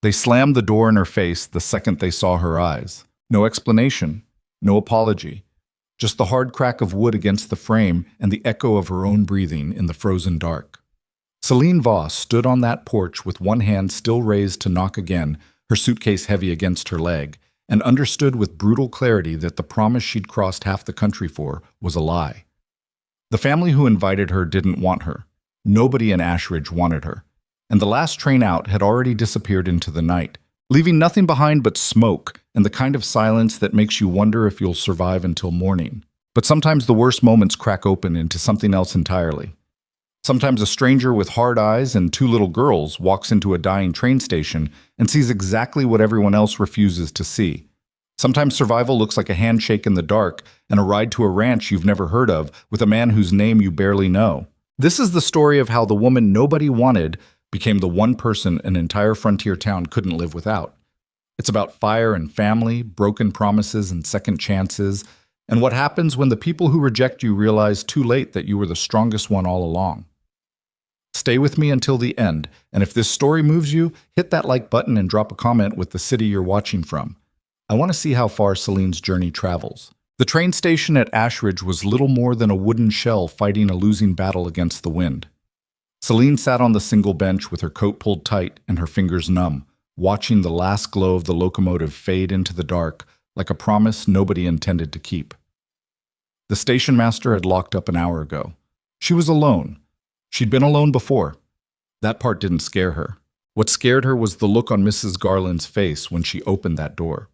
They slammed the door in her face the second they saw her eyes. No explanation, no apology, just the hard crack of wood against the frame and the echo of her own breathing in the frozen dark. Celine Voss stood on that porch with one hand still raised to knock again, her suitcase heavy against her leg, and understood with brutal clarity that the promise she'd crossed half the country for was a lie. The family who invited her didn't want her. Nobody in Ashridge wanted her. And the last train out had already disappeared into the night, leaving nothing behind but smoke and the kind of silence that makes you wonder if you'll survive until morning. But sometimes the worst moments crack open into something else entirely. Sometimes a stranger with hard eyes and two little girls walks into a dying train station and sees exactly what everyone else refuses to see. Sometimes survival looks like a handshake in the dark and a ride to a ranch you've never heard of with a man whose name you barely know. This is the story of how the woman nobody wanted became the one person an entire frontier town couldn't live without. It's about fire and family, broken promises and second chances, and what happens when the people who reject you realize too late that you were the strongest one all along. Stay with me until the end, and if this story moves you, hit that like button and drop a comment with the city you're watching from. I want to see how far Celine's journey travels. The train station at Ashridge was little more than a wooden shell fighting a losing battle against the wind. Celine sat on the single bench with her coat pulled tight and her fingers numb, watching the last glow of the locomotive fade into the dark like a promise nobody intended to keep. The station master had locked up an hour ago. She was alone. She'd been alone before. That part didn't scare her. What scared her was the look on Mrs. Garland's face when she opened that door.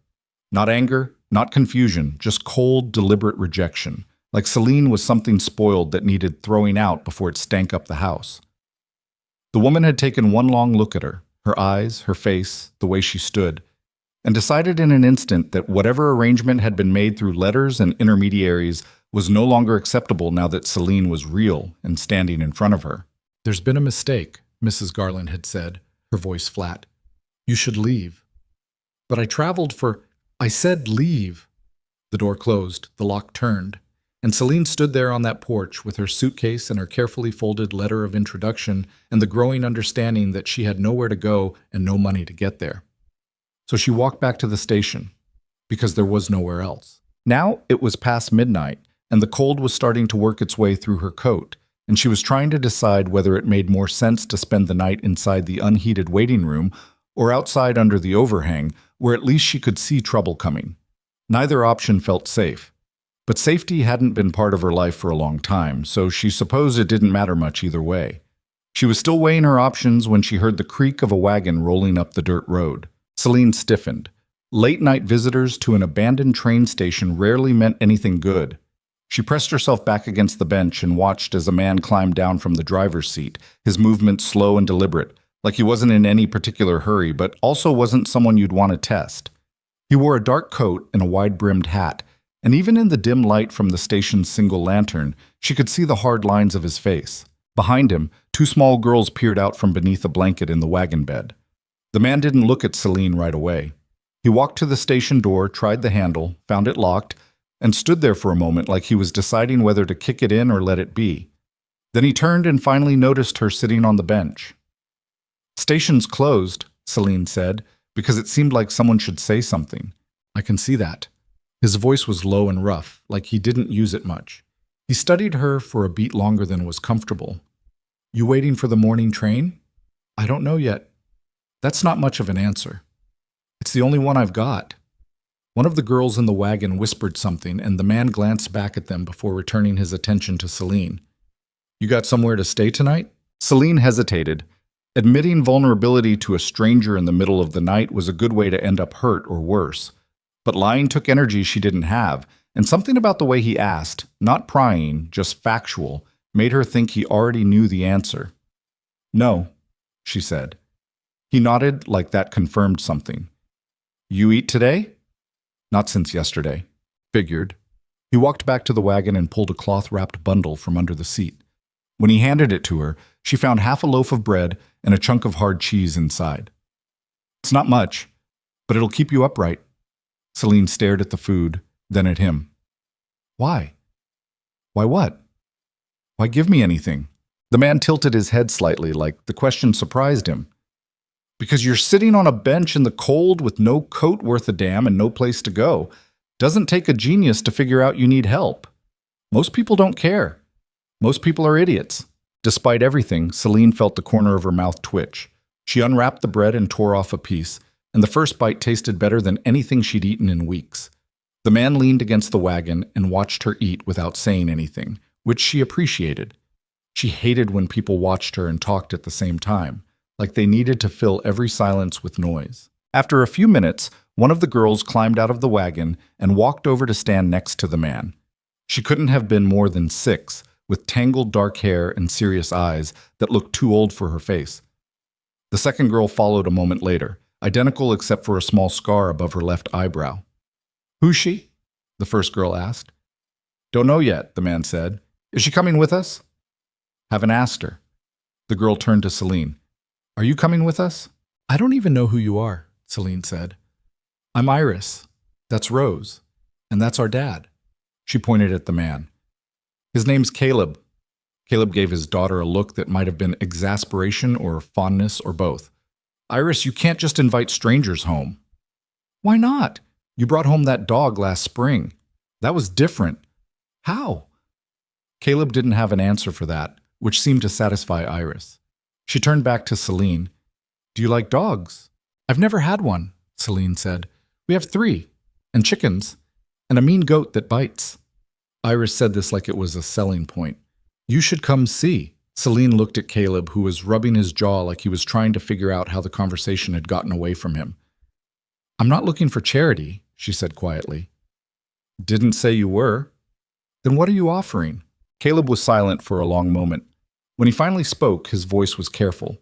Not anger, not confusion, just cold, deliberate rejection, like Celine was something spoiled that needed throwing out before it stank up the house. The woman had taken one long look at her eyes, her face, the way she stood, and decided in an instant that whatever arrangement had been made through letters and intermediaries was no longer acceptable now that Celine was real and standing in front of her. "There's been a mistake," Mrs. Garland had said, her voice flat. "You should leave." "But I traveled for—" "I said leave." The door closed, the lock turned, and Celine stood there on that porch with her suitcase and her carefully folded letter of introduction and the growing understanding that she had nowhere to go and no money to get there. So she walked back to the station, because there was nowhere else. Now it was past midnight, and the cold was starting to work its way through her coat, and she was trying to decide whether it made more sense to spend the night inside the unheated waiting room or outside under the overhang, where at least she could see trouble coming. Neither option felt safe. But safety hadn't been part of her life for a long time, so she supposed it didn't matter much either way. She was still weighing her options when she heard the creak of a wagon rolling up the dirt road. Celine stiffened. Late-night visitors to an abandoned train station rarely meant anything good. She pressed herself back against the bench and watched as a man climbed down from the driver's seat, his movements slow and deliberate, like he wasn't in any particular hurry, but also wasn't someone you'd want to test. He wore a dark coat and a wide-brimmed hat, and even in the dim light from the station's single lantern, she could see the hard lines of his face. Behind him, two small girls peered out from beneath a blanket in the wagon bed. The man didn't look at Celine right away. He walked to the station door, tried the handle, found it locked, and stood there for a moment like he was deciding whether to kick it in or let it be. Then he turned and finally noticed her sitting on the bench. "Station's closed," Celine said, because it seemed like someone should say something. "I can see that." His voice was low and rough, like he didn't use it much. He studied her for a beat longer than was comfortable. "You waiting for the morning train?" "I don't know yet." "That's not much of an answer." "It's the only one I've got." One of the girls in the wagon whispered something, and the man glanced back at them before returning his attention to Celine. "You got somewhere to stay tonight?" Celine hesitated. Admitting vulnerability to a stranger in the middle of the night was a good way to end up hurt or worse. But lying took energy she didn't have, and something about the way he asked, not prying, just factual, made her think he already knew the answer. "No," she said. He nodded like that confirmed something. "You eat today?" "Not since yesterday." "Figured." He walked back to the wagon and pulled a cloth-wrapped bundle from under the seat. When he handed it to her, she found half a loaf of bread and a chunk of hard cheese inside. "It's not much, but it'll keep you upright." Celine stared at the food, then at him. "Why?" "Why what?" "Why give me anything?" The man tilted his head slightly, like the question surprised him. Because you're sitting on a bench in the cold with no coat worth a damn and no place to go. Doesn't take a genius to figure out you need help. Most people don't care. Most people are idiots. Despite everything, Celine felt the corner of her mouth twitch. She unwrapped the bread and tore off a piece, and the first bite tasted better than anything she'd eaten in weeks. The man leaned against the wagon and watched her eat without saying anything, which she appreciated. She hated when people watched her and talked at the same time, like they needed to fill every silence with noise. After a few minutes, one of the girls climbed out of the wagon and walked over to stand next to the man. She couldn't have been more than 6, with tangled dark hair and serious eyes that looked too old for her face. The second girl followed a moment later, identical except for a small scar above her left eyebrow. "Who's she?" the first girl asked. "Don't know yet," the man said. "Is she coming with us?" "Haven't asked her." The girl turned to Celine. "Are you coming with us?" "I don't even know who you are," Celine said. "I'm Iris. That's Rose. And that's our dad." She pointed at the man. "His name's Caleb." Caleb gave his daughter a look that might have been exasperation or fondness or both. "Iris, you can't just invite strangers home." "Why not? You brought home that dog last spring. That was different." "How?" Caleb didn't have an answer for that, which seemed to satisfy Iris. She turned back to Celine. "Do you like dogs?" "I've never had one," Celine said. "We have 3, and chickens, and a mean goat that bites." Iris said this like it was a selling point. "You should come see." Celine looked at Caleb, who was rubbing his jaw like he was trying to figure out how the conversation had gotten away from him. "I'm not looking for charity," she said quietly. "Didn't say you were." "Then what are you offering?" Caleb was silent for a long moment. When he finally spoke, his voice was careful.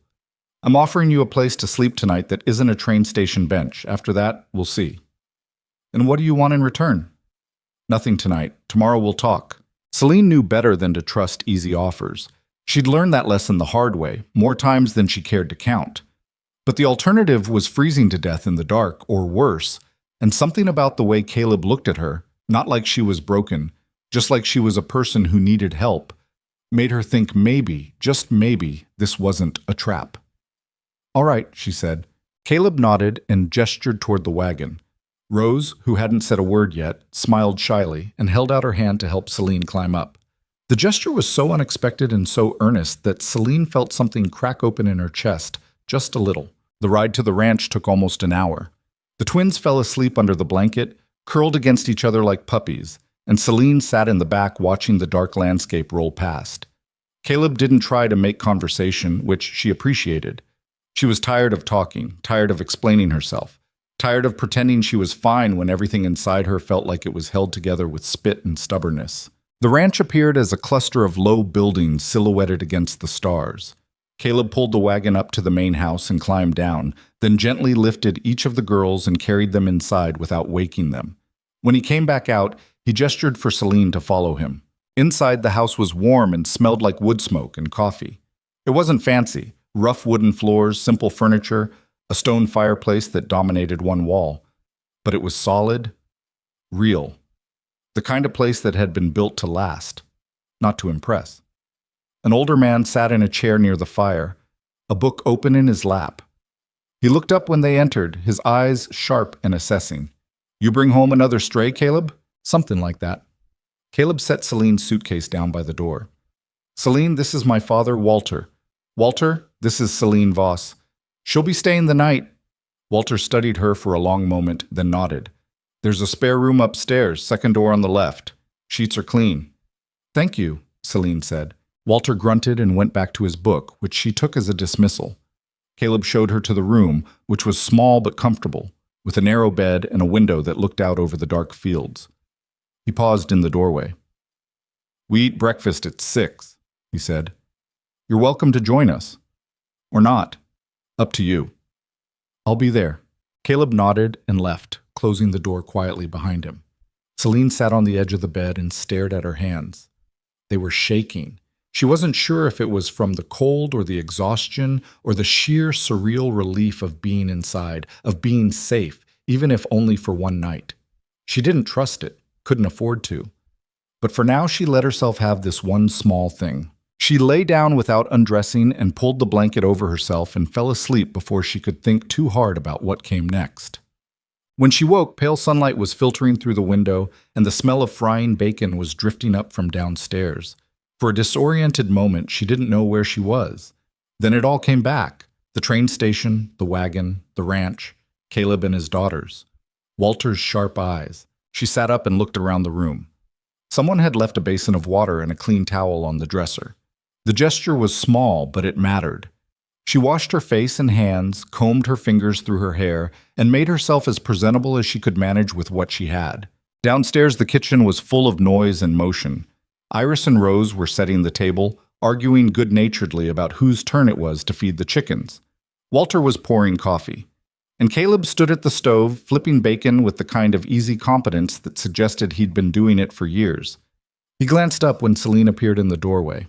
"I'm offering you a place to sleep tonight that isn't a train station bench. After that, we'll see." "And what do you want in return?" "Nothing tonight. Tomorrow we'll talk." Celine knew better than to trust easy offers. She'd learned that lesson the hard way, more times than she cared to count. But the alternative was freezing to death in the dark, or worse, and something about the way Caleb looked at her, not like she was broken, just like she was a person who needed help, made her think maybe, just maybe, this wasn't a trap. "All right," she said. Caleb nodded and gestured toward the wagon. Rose, who hadn't said a word yet, smiled shyly and held out her hand to help Celine climb up. The gesture was so unexpected and so earnest that Celine felt something crack open in her chest, just a little. The ride to the ranch took almost an hour. The twins fell asleep under the blanket, curled against each other like puppies, and Celine sat in the back watching the dark landscape roll past. Caleb didn't try to make conversation, which she appreciated. She was tired of talking, tired of explaining herself, tired of pretending she was fine when everything inside her felt like it was held together with spit and stubbornness. The ranch appeared as a cluster of low buildings silhouetted against the stars. Caleb pulled the wagon up to the main house and climbed down, then gently lifted each of the girls and carried them inside without waking them. When he came back out, he gestured for Celine to follow him. Inside, the house was warm and smelled like wood smoke and coffee. It wasn't fancy. Rough wooden floors, simple furniture, a stone fireplace that dominated one wall. But it was solid, real. The kind of place that had been built to last, not to impress. An older man sat in a chair near the fire, a book open in his lap. He looked up when they entered, his eyes sharp and assessing. "You bring home another stray, Caleb?" "Something like that." Caleb set Celine's suitcase down by the door. "Celine, this is my father, Walter. Walter, this is Celine Voss. She'll be staying the night." Walter studied her for a long moment, then nodded. "There's a spare room upstairs, second door on the left. Sheets are clean." "Thank you," Celine said. Walter grunted and went back to his book, which she took as a dismissal. Caleb showed her to the room, which was small but comfortable, with a narrow bed and a window that looked out over the dark fields. He paused in the doorway. "We eat breakfast at 6, he said. "You're welcome to join us. Or not. Up to you." "I'll be there." Caleb nodded and left, closing the door quietly behind him. Celine sat on the edge of the bed and stared at her hands. They were shaking. She wasn't sure if it was from the cold or the exhaustion or the sheer surreal relief of being inside, of being safe, even if only for one night. She didn't trust it, couldn't afford to. But for now she let herself have this one small thing. She lay down without undressing and pulled the blanket over herself and fell asleep before she could think too hard about what came next. When she woke, pale sunlight was filtering through the window, and the smell of frying bacon was drifting up from downstairs. For a disoriented moment, she didn't know where she was. Then it all came back. The train station, the wagon, the ranch, Caleb and his daughters. Walter's sharp eyes. She sat up and looked around the room. Someone had left a basin of water and a clean towel on the dresser. The gesture was small, but it mattered. She washed her face and hands, combed her fingers through her hair, and made herself as presentable as she could manage with what she had. Downstairs, the kitchen was full of noise and motion. Iris and Rose were setting the table, arguing good-naturedly about whose turn it was to feed the chickens. Walter was pouring coffee. And Caleb stood at the stove, flipping bacon with the kind of easy competence that suggested he'd been doing it for years. He glanced up when Celine appeared in the doorway.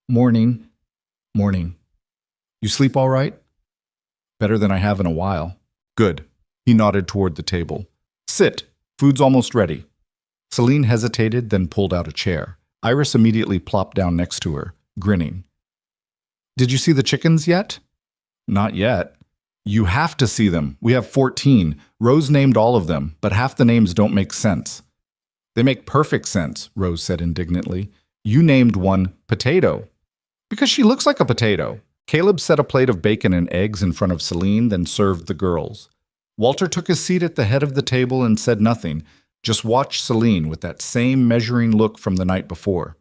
"Morning." "Morning. You sleep all right?" "Better than I have in a while." "Good." He nodded toward the table. "Sit. Food's almost ready." Celine hesitated, then pulled out a chair. Iris immediately plopped down next to her, grinning. "Did you see the chickens yet?" "Not yet." "You have to see them. We have 14. Rose named all of them, but half the names don't make sense." "They make perfect sense," Rose said indignantly. "You named one Potato." "Because she looks like a potato." Caleb set a plate of bacon and eggs in front of Celine, then served the girls. Walter took his seat at the head of the table and said nothing, just watched Celine with that same measuring look from the night before.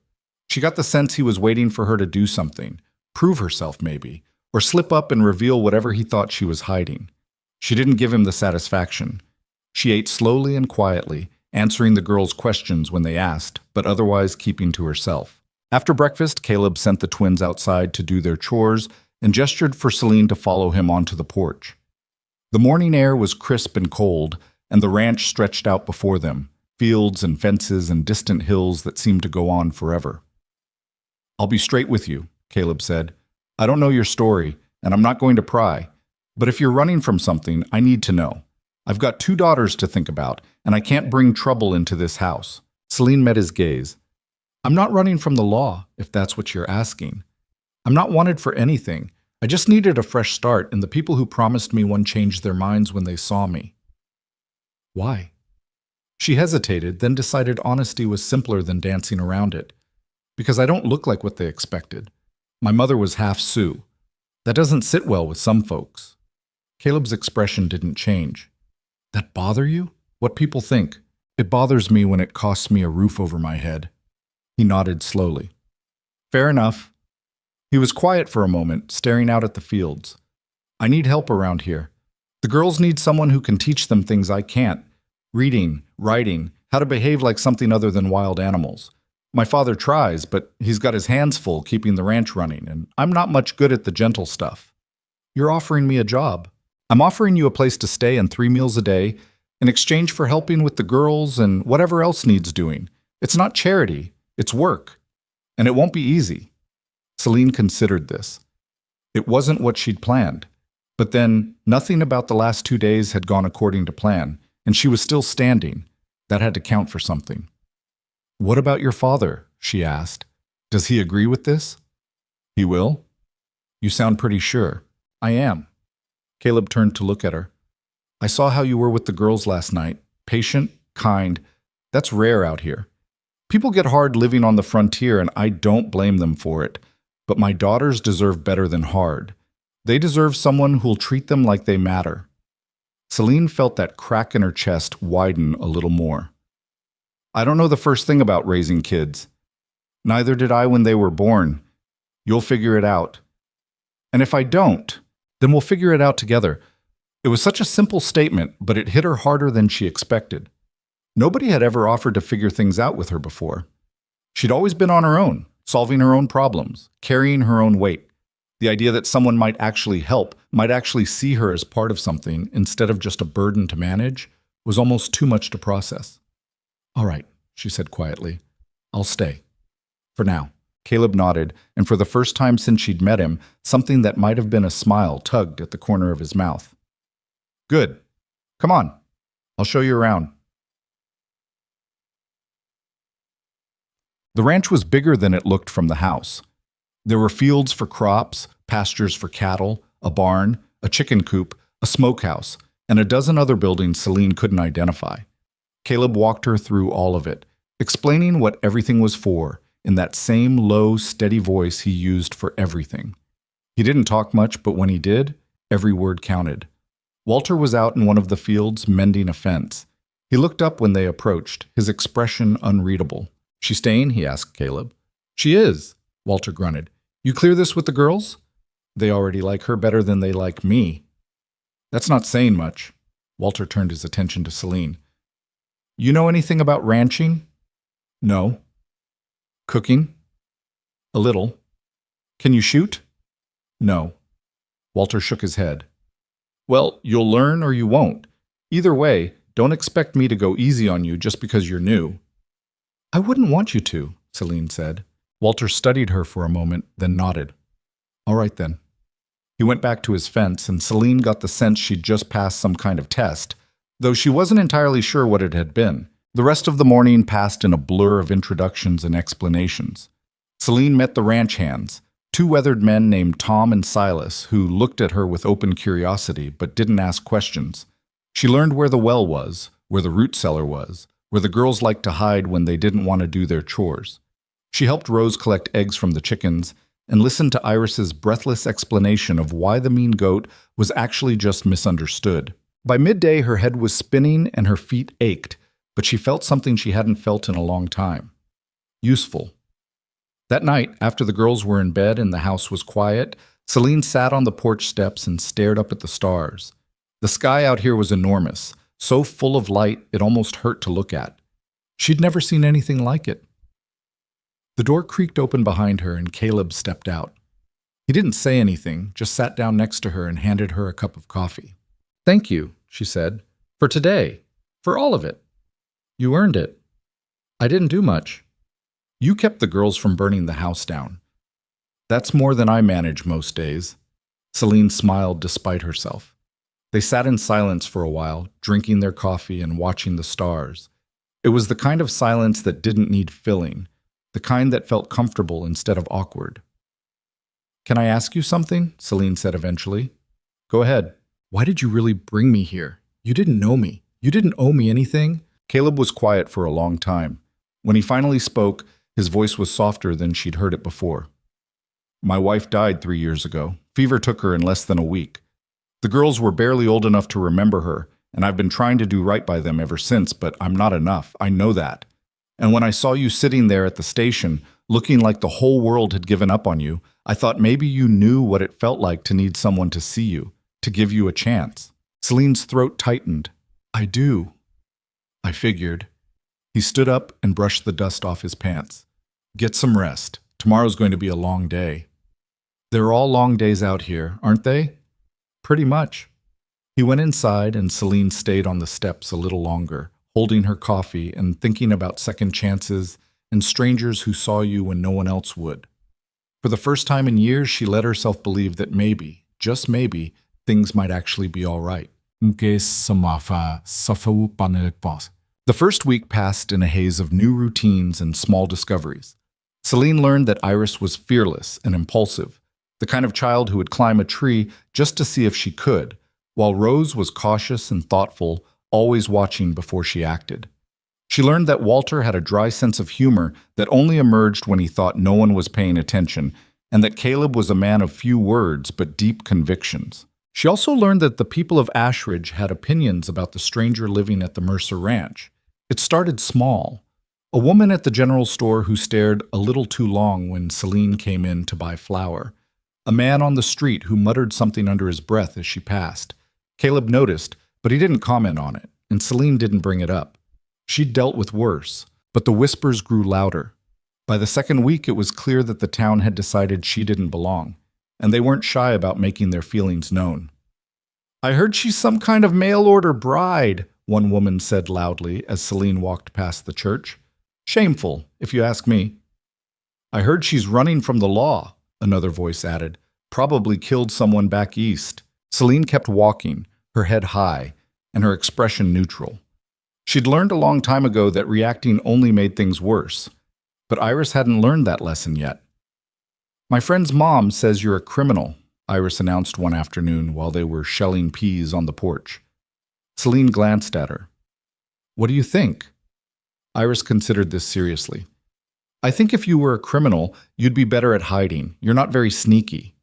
She got the sense he was waiting for her to do something, prove herself maybe, or slip up and reveal whatever he thought she was hiding. She didn't give him the satisfaction. She ate slowly and quietly, answering the girls' questions when they asked, but otherwise keeping to herself. After breakfast, Caleb sent the twins outside to do their chores and gestured for Celine to follow him onto the porch. The morning air was crisp and cold, and the ranch stretched out before them, fields and fences and distant hills that seemed to go on forever. "I'll be straight with you," Caleb said. "I don't know your story, and I'm not going to pry. But if you're running from something, I need to know. I've got 2 daughters to think about, and I can't bring trouble into this house." Celine met his gaze. "I'm not running from the law, if that's what you're asking. I'm not wanted for anything. I just needed a fresh start, and the people who promised me one changed their minds when they saw me." "Why?" She hesitated, then decided honesty was simpler than dancing around it. "Because I don't look like what they expected. My mother was half Sioux. That doesn't sit well with some folks." Caleb's expression didn't change. "That bother you? What people think? It bothers me when it costs me a roof over my head." He nodded slowly. "Fair enough." He was quiet for a moment, staring out at the fields. "I need help around here. The girls need someone who can teach them things I can't. Reading, writing, how to behave like something other than wild animals. My father tries, but he's got his hands full keeping the ranch running, and I'm not much good at the gentle stuff." "You're offering me a job." "I'm offering you a place to stay and 3 meals a day in exchange for helping with the girls and whatever else needs doing. It's not charity, it's work. And it won't be easy." Celine considered this. It wasn't what she'd planned. But then, nothing about the last 2 days had gone according to plan, and she was still standing. That had to count for something. "What about your father?" she asked. "Does he agree with this?" "He will?" "You sound pretty sure." "I am." Caleb turned to look at her. "I saw how you were with the girls last night. Patient, kind. That's rare out here. People get hard living on the frontier, and I don't blame them for it. But my daughters deserve better than hard. They deserve someone who'll treat them like they matter." Celine felt that crack in her chest widen a little more. "I don't know the first thing about raising kids. Neither did I when they were born. You'll figure it out. And if I don't, then we'll figure it out together." It was such a simple statement, but it hit her harder than she expected. Nobody had ever offered to figure things out with her before. She'd always been on her own, solving her own problems, carrying her own weight. The idea that someone might actually help, might actually see her as part of something instead of just a burden to manage, was almost too much to process. "All right," she said quietly. "I'll stay. For now." Caleb nodded, and for the first time since she'd met him, something that might have been a smile tugged at the corner of his mouth. "Good. Come on. I'll show you around." The ranch was bigger than it looked from the house. There were fields for crops, pastures for cattle, a barn, a chicken coop, a smokehouse, and a dozen other buildings Celine couldn't identify. Caleb walked her through all of it, explaining what everything was for in that same low, steady voice he used for everything. He didn't talk much, but when he did, every word counted. Walter was out in one of the fields mending a fence. He looked up when they approached, his expression unreadable. "She staying?" he asked Caleb. "She is," Walter grunted. "You clear this with the girls?" "They already like her better than they like me." "That's not saying much." Walter turned his attention to Celine. "You know anything about ranching?" "No." "Cooking?" "A little." "Can you shoot?" "No." Walter shook his head. "Well, you'll learn or you won't. Either way, don't expect me to go easy on you just because you're new." "I wouldn't want you to," Celine said. Walter studied her for a moment, then nodded. "All right, then." He went back to his fence, and Celine got the sense she'd just passed some kind of test, though she wasn't entirely sure what it had been. The rest of the morning passed in a blur of introductions and explanations. Celine met the ranch hands, two weathered men named Tom and Silas, who looked at her with open curiosity but didn't ask questions. She learned where the well was, where the root cellar was, where the girls liked to hide when they didn't want to do their chores. She helped Rose collect eggs from the chickens and listened to Iris's breathless explanation of why the mean goat was actually just misunderstood. By midday, her head was spinning and her feet ached, but she felt something she hadn't felt in a long time. Useful. That night, after the girls were in bed and the house was quiet, Celine sat on the porch steps and stared up at the stars. The sky out here was enormous, so full of light it almost hurt to look at. She'd never seen anything like it. The door creaked open behind her and Caleb stepped out. He didn't say anything, just sat down next to her and handed her a cup of coffee. "Thank you," she said, "for today, for all of it. You earned it. I didn't do much. You kept the girls from burning the house down. That's more than I manage most days." Celine smiled despite herself. They sat in silence for a while, drinking their coffee and watching the stars. It was the kind of silence that didn't need filling, the kind that felt comfortable instead of awkward. "Can I ask you something?" Celine said eventually. "Go ahead." "Why did you really bring me here? You didn't know me. You didn't owe me anything." Caleb was quiet for a long time. When he finally spoke, his voice was softer than she'd heard it before. "My wife died 3 years ago. Fever took her in less than a week. The girls were barely old enough to remember her, and I've been trying to do right by them ever since, but I'm not enough. I know that. And when I saw you sitting there at the station, looking like the whole world had given up on you, I thought maybe you knew what it felt like to need someone to see you, to give you a chance." Celine's throat tightened. "I do." "I figured." He stood up and brushed the dust off his pants. "Get some rest. Tomorrow's going to be a long day." "They're all long days out here, aren't they?" "Pretty much." He went inside and Celine stayed on the steps a little longer, holding her coffee and thinking about second chances and strangers who saw you when no one else would. For the first time in years, she let herself believe that maybe, just maybe, things might actually be all right. The first week passed in a haze of new routines and small discoveries. Celine learned that Iris was fearless and impulsive, the kind of child who would climb a tree just to see if she could, while Rose was cautious and thoughtful, always watching before she acted. She learned that Walter had a dry sense of humor that only emerged when he thought no one was paying attention, and that Caleb was a man of few words but deep convictions. She also learned that the people of Ashridge had opinions about the stranger living at the Mercer Ranch. It started small. A woman at the general store who stared a little too long when Celine came in to buy flour. A man on the street who muttered something under his breath as she passed. Caleb noticed, but he didn't comment on it, and Celine didn't bring it up. She'd dealt with worse, but the whispers grew louder. By the second week, it was clear that the town had decided she didn't belong, and they weren't shy about making their feelings known. "I heard she's some kind of mail-order bride," one woman said loudly as Celine walked past the church. "Shameful, if you ask me." "I heard she's running from the law," another voice added. "Probably killed someone back east." Celine kept walking, her head high, and her expression neutral. She'd learned a long time ago that reacting only made things worse, but Iris hadn't learned that lesson yet. My friend's mom says you're a criminal, Iris announced one afternoon while they were shelling peas on the porch. Celine glanced at her. What do you think? Iris considered this seriously. I think if you were a criminal, you'd be better at hiding. You're not very sneaky.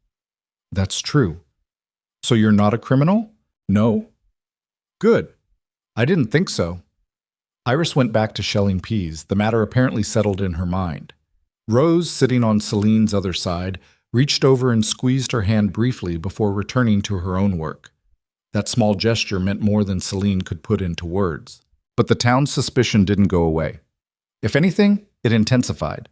That's true. So you're not a criminal? No. Good. I didn't think so. Iris went back to shelling peas, the matter apparently settled in her mind. Rose, sitting on Celine's other side, reached over and squeezed her hand briefly before returning to her own work. That small gesture meant more than Celine could put into words. But the town's suspicion didn't go away. If anything, it intensified.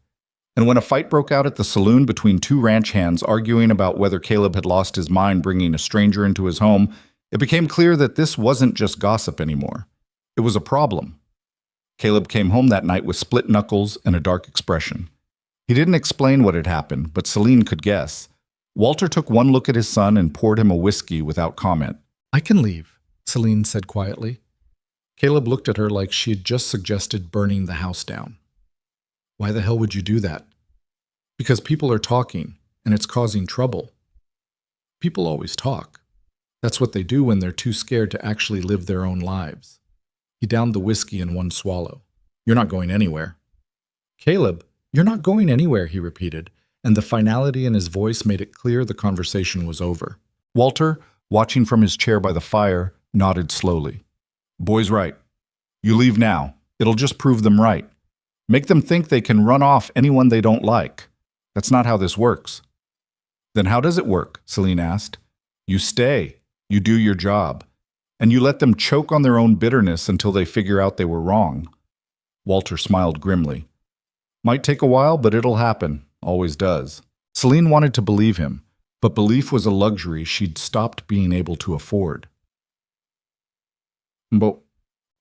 And when a fight broke out at the saloon between two ranch hands arguing about whether Caleb had lost his mind bringing a stranger into his home, it became clear that this wasn't just gossip anymore. It was a problem. Caleb came home that night with split knuckles and a dark expression. He didn't explain what had happened, but Celine could guess. Walter took one look at his son and poured him a whiskey without comment. I can leave, Celine said quietly. Caleb looked at her like she had just suggested burning the house down. Why the hell would you do that? Because people are talking, and it's causing trouble. People always talk. That's what they do when they're too scared to actually live their own lives. He downed the whiskey in one swallow. You're not going anywhere. Caleb, you're not going anywhere, he repeated, and the finality in his voice made it clear the conversation was over. Walter, watching from his chair by the fire, nodded slowly. Boy's right. You leave now. It'll just prove them right. Make them think they can run off anyone they don't like. That's not how this works. Then how does it work? Celine asked. You stay. You do your job. And you let them choke on their own bitterness until they figure out they were wrong. Walter smiled grimly. Might take a while, but it'll happen. Always does. Celine wanted to believe him, but belief was a luxury she'd stopped being able to afford. But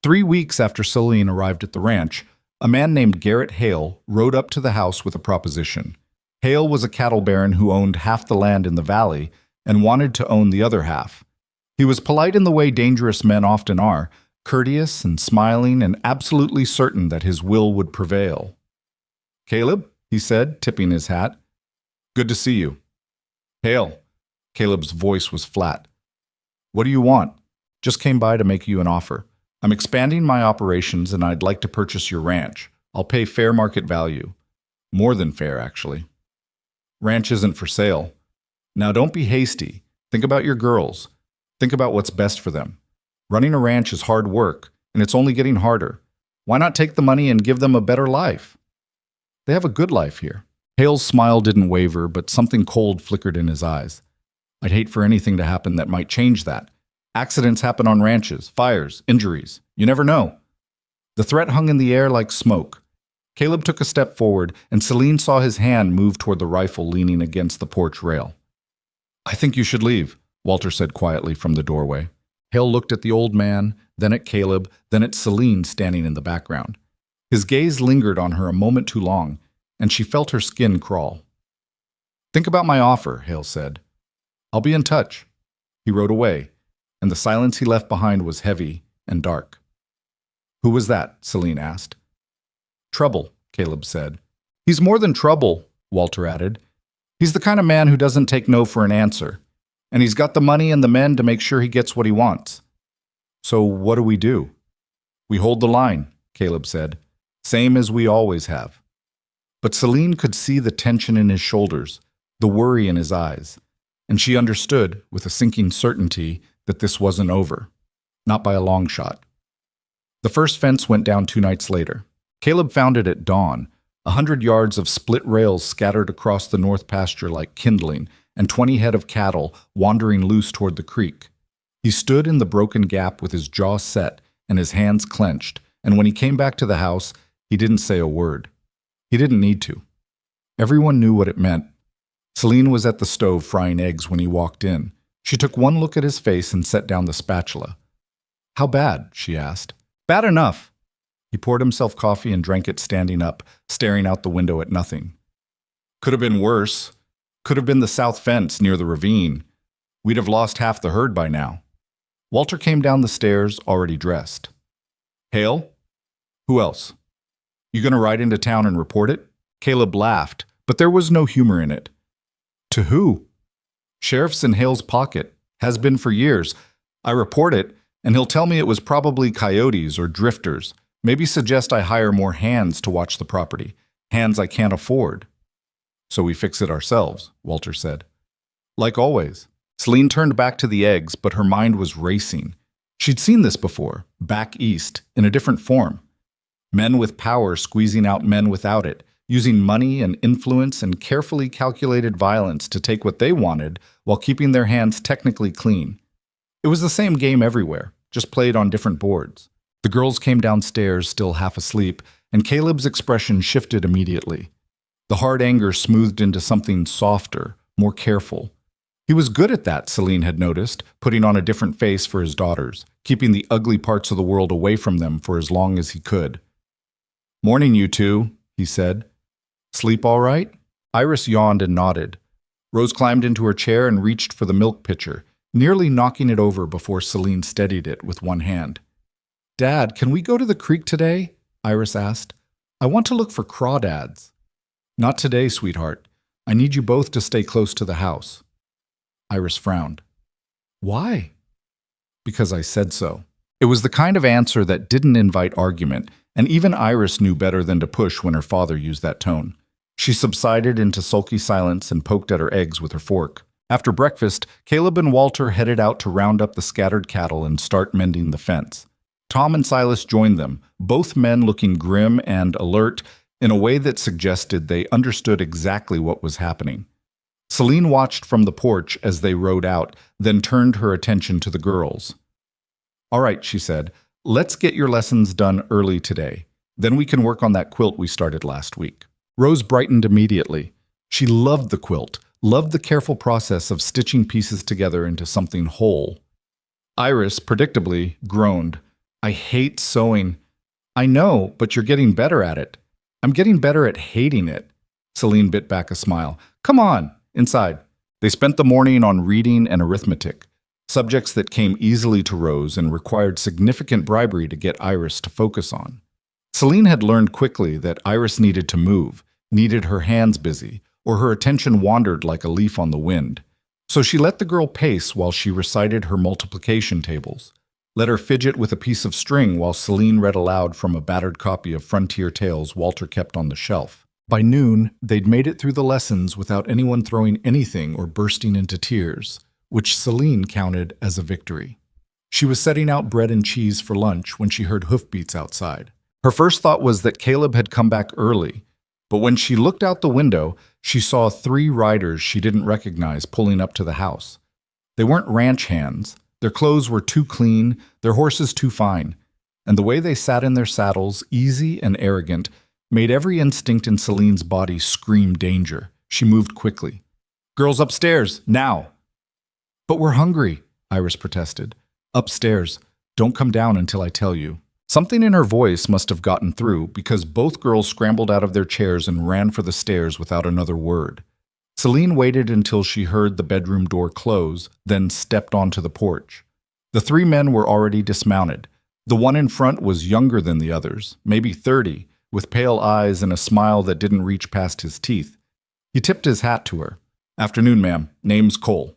3 weeks after Celine arrived at the ranch, a man named Garrett Hale rode up to the house with a proposition. Hale was a cattle baron who owned half the land in the valley and wanted to own the other half. He was polite in the way dangerous men often are, courteous and smiling and absolutely certain that his will would prevail. Caleb, he said, tipping his hat. Good to see you. Hale. Caleb's voice was flat. What do you want? Just came by to make you an offer. I'm expanding my operations and I'd like to purchase your ranch. I'll pay fair market value. More than fair, actually. Ranch isn't for sale. Now don't be hasty. Think about your girls. Think about what's best for them. Running a ranch is hard work, and it's only getting harder. Why not take the money and give them a better life? They have a good life here. Hale's smile didn't waver, but something cold flickered in his eyes. I'd hate for anything to happen that might change that. Accidents happen on ranches, fires, injuries. You never know. The threat hung in the air like smoke. Caleb took a step forward, and Celine saw his hand move toward the rifle leaning against the porch rail. I think you should leave, Walter said quietly from the doorway. Hale looked at the old man, then at Caleb, then at Celine standing in the background. His gaze lingered on her a moment too long, and she felt her skin crawl. Think about my offer, Hale said. I'll be in touch. He rode away, and the silence he left behind was heavy and dark. Who was that? Celine asked. Trouble, Caleb said. He's more than trouble, Walter added. He's the kind of man who doesn't take no for an answer. And he's got the money and the men to make sure he gets what he wants. So what do we do? We hold the line, Caleb said. Same as we always have. But Celine could see the tension in his shoulders, the worry in his eyes, and she understood, with a sinking certainty, that this wasn't over. Not by a long shot. The first fence went down 2 nights later. Caleb found it at dawn, 100 yards of split rails scattered across the north pasture like kindling, and 20 head of cattle wandering loose toward the creek. He stood in the broken gap with his jaw set and his hands clenched, and when he came back to the house, he didn't say a word. He didn't need to. Everyone knew what it meant. Celine was at the stove frying eggs when he walked in. She took one look at his face and set down the spatula. How bad? She asked. Bad enough. He poured himself coffee and drank it standing up, staring out the window at nothing. Could have been worse. Could have been the south fence near the ravine. We'd have lost half the herd by now. Walter came down the stairs, already dressed. Hale? Who else? You gonna ride into town and report it? Caleb laughed, but there was no humor in it. To who? Sheriff's in Hale's pocket. Has been for years. I report it, and he'll tell me it was probably coyotes or drifters. Maybe suggest I hire more hands to watch the property. Hands I can't afford. So we fix it ourselves, Walter said. Like always. Celine turned back to the eggs, but her mind was racing. She'd seen this before, back east, in a different form. Men with power squeezing out men without it, using money and influence and carefully calculated violence to take what they wanted while keeping their hands technically clean. It was the same game everywhere, just played on different boards. The girls came downstairs, still half asleep, and Caleb's expression shifted immediately. The hard anger smoothed into something softer, more careful. He was good at that, Celine had noticed, putting on a different face for his daughters, keeping the ugly parts of the world away from them for as long as he could. "Morning, you two," he said. "Sleep all right?" Iris yawned and nodded. Rose climbed into her chair and reached for the milk pitcher, nearly knocking it over before Celine steadied it with one hand. "Dad, can we go to the creek today?" Iris asked. "I want to look for crawdads." "Not today, sweetheart. I need you both to stay close to the house." Iris frowned. "Why?" "Because I said so." It was the kind of answer that didn't invite argument, and even Iris knew better than to push when her father used that tone. She subsided into sulky silence and poked at her eggs with her fork. After breakfast, Caleb and Walter headed out to round up the scattered cattle and start mending the fence. Tom and Silas joined them, both men looking grim and alert in a way that suggested they understood exactly what was happening. Celine watched from the porch as they rode out, then turned her attention to the girls. "All right," she said, "let's get your lessons done early today. Then we can work on that quilt we started last week." Rose brightened immediately. She loved the quilt, loved the careful process of stitching pieces together into something whole. Iris, predictably, groaned. "I hate sewing." "I know, but you're getting better at it." "I'm getting better at hating it." Celine bit back a smile. "Come on, inside." They spent the morning on reading and arithmetic, subjects that came easily to Rose and required significant bribery to get Iris to focus on. Celine had learned quickly that Iris needed to move, needed her hands busy, or her attention wandered like a leaf on the wind. So she let the girl pace while she recited her multiplication tables, let her fidget with a piece of string while Celine read aloud from a battered copy of Frontier Tales Walter kept on the shelf. By noon, they'd made it through the lessons without anyone throwing anything or bursting into tears, which Celine counted as a victory. She was setting out bread and cheese for lunch when she heard hoofbeats outside. Her first thought was that Caleb had come back early, but when she looked out the window, she saw 3 riders she didn't recognize pulling up to the house. They weren't ranch hands. Their clothes were too clean, their horses too fine, and the way they sat in their saddles, easy and arrogant, made every instinct in Celine's body scream danger. She moved quickly. "Girls upstairs, now!" "But we're hungry," Iris protested. "Upstairs. Don't come down until I tell you." Something in her voice must have gotten through because both girls scrambled out of their chairs and ran for the stairs without another word. Celine waited until she heard the bedroom door close, then stepped onto the porch. The 3 men were already dismounted. The one in front was younger than the others, maybe 30, with pale eyes and a smile that didn't reach past his teeth. He tipped his hat to her. "Afternoon, ma'am. Name's Cole.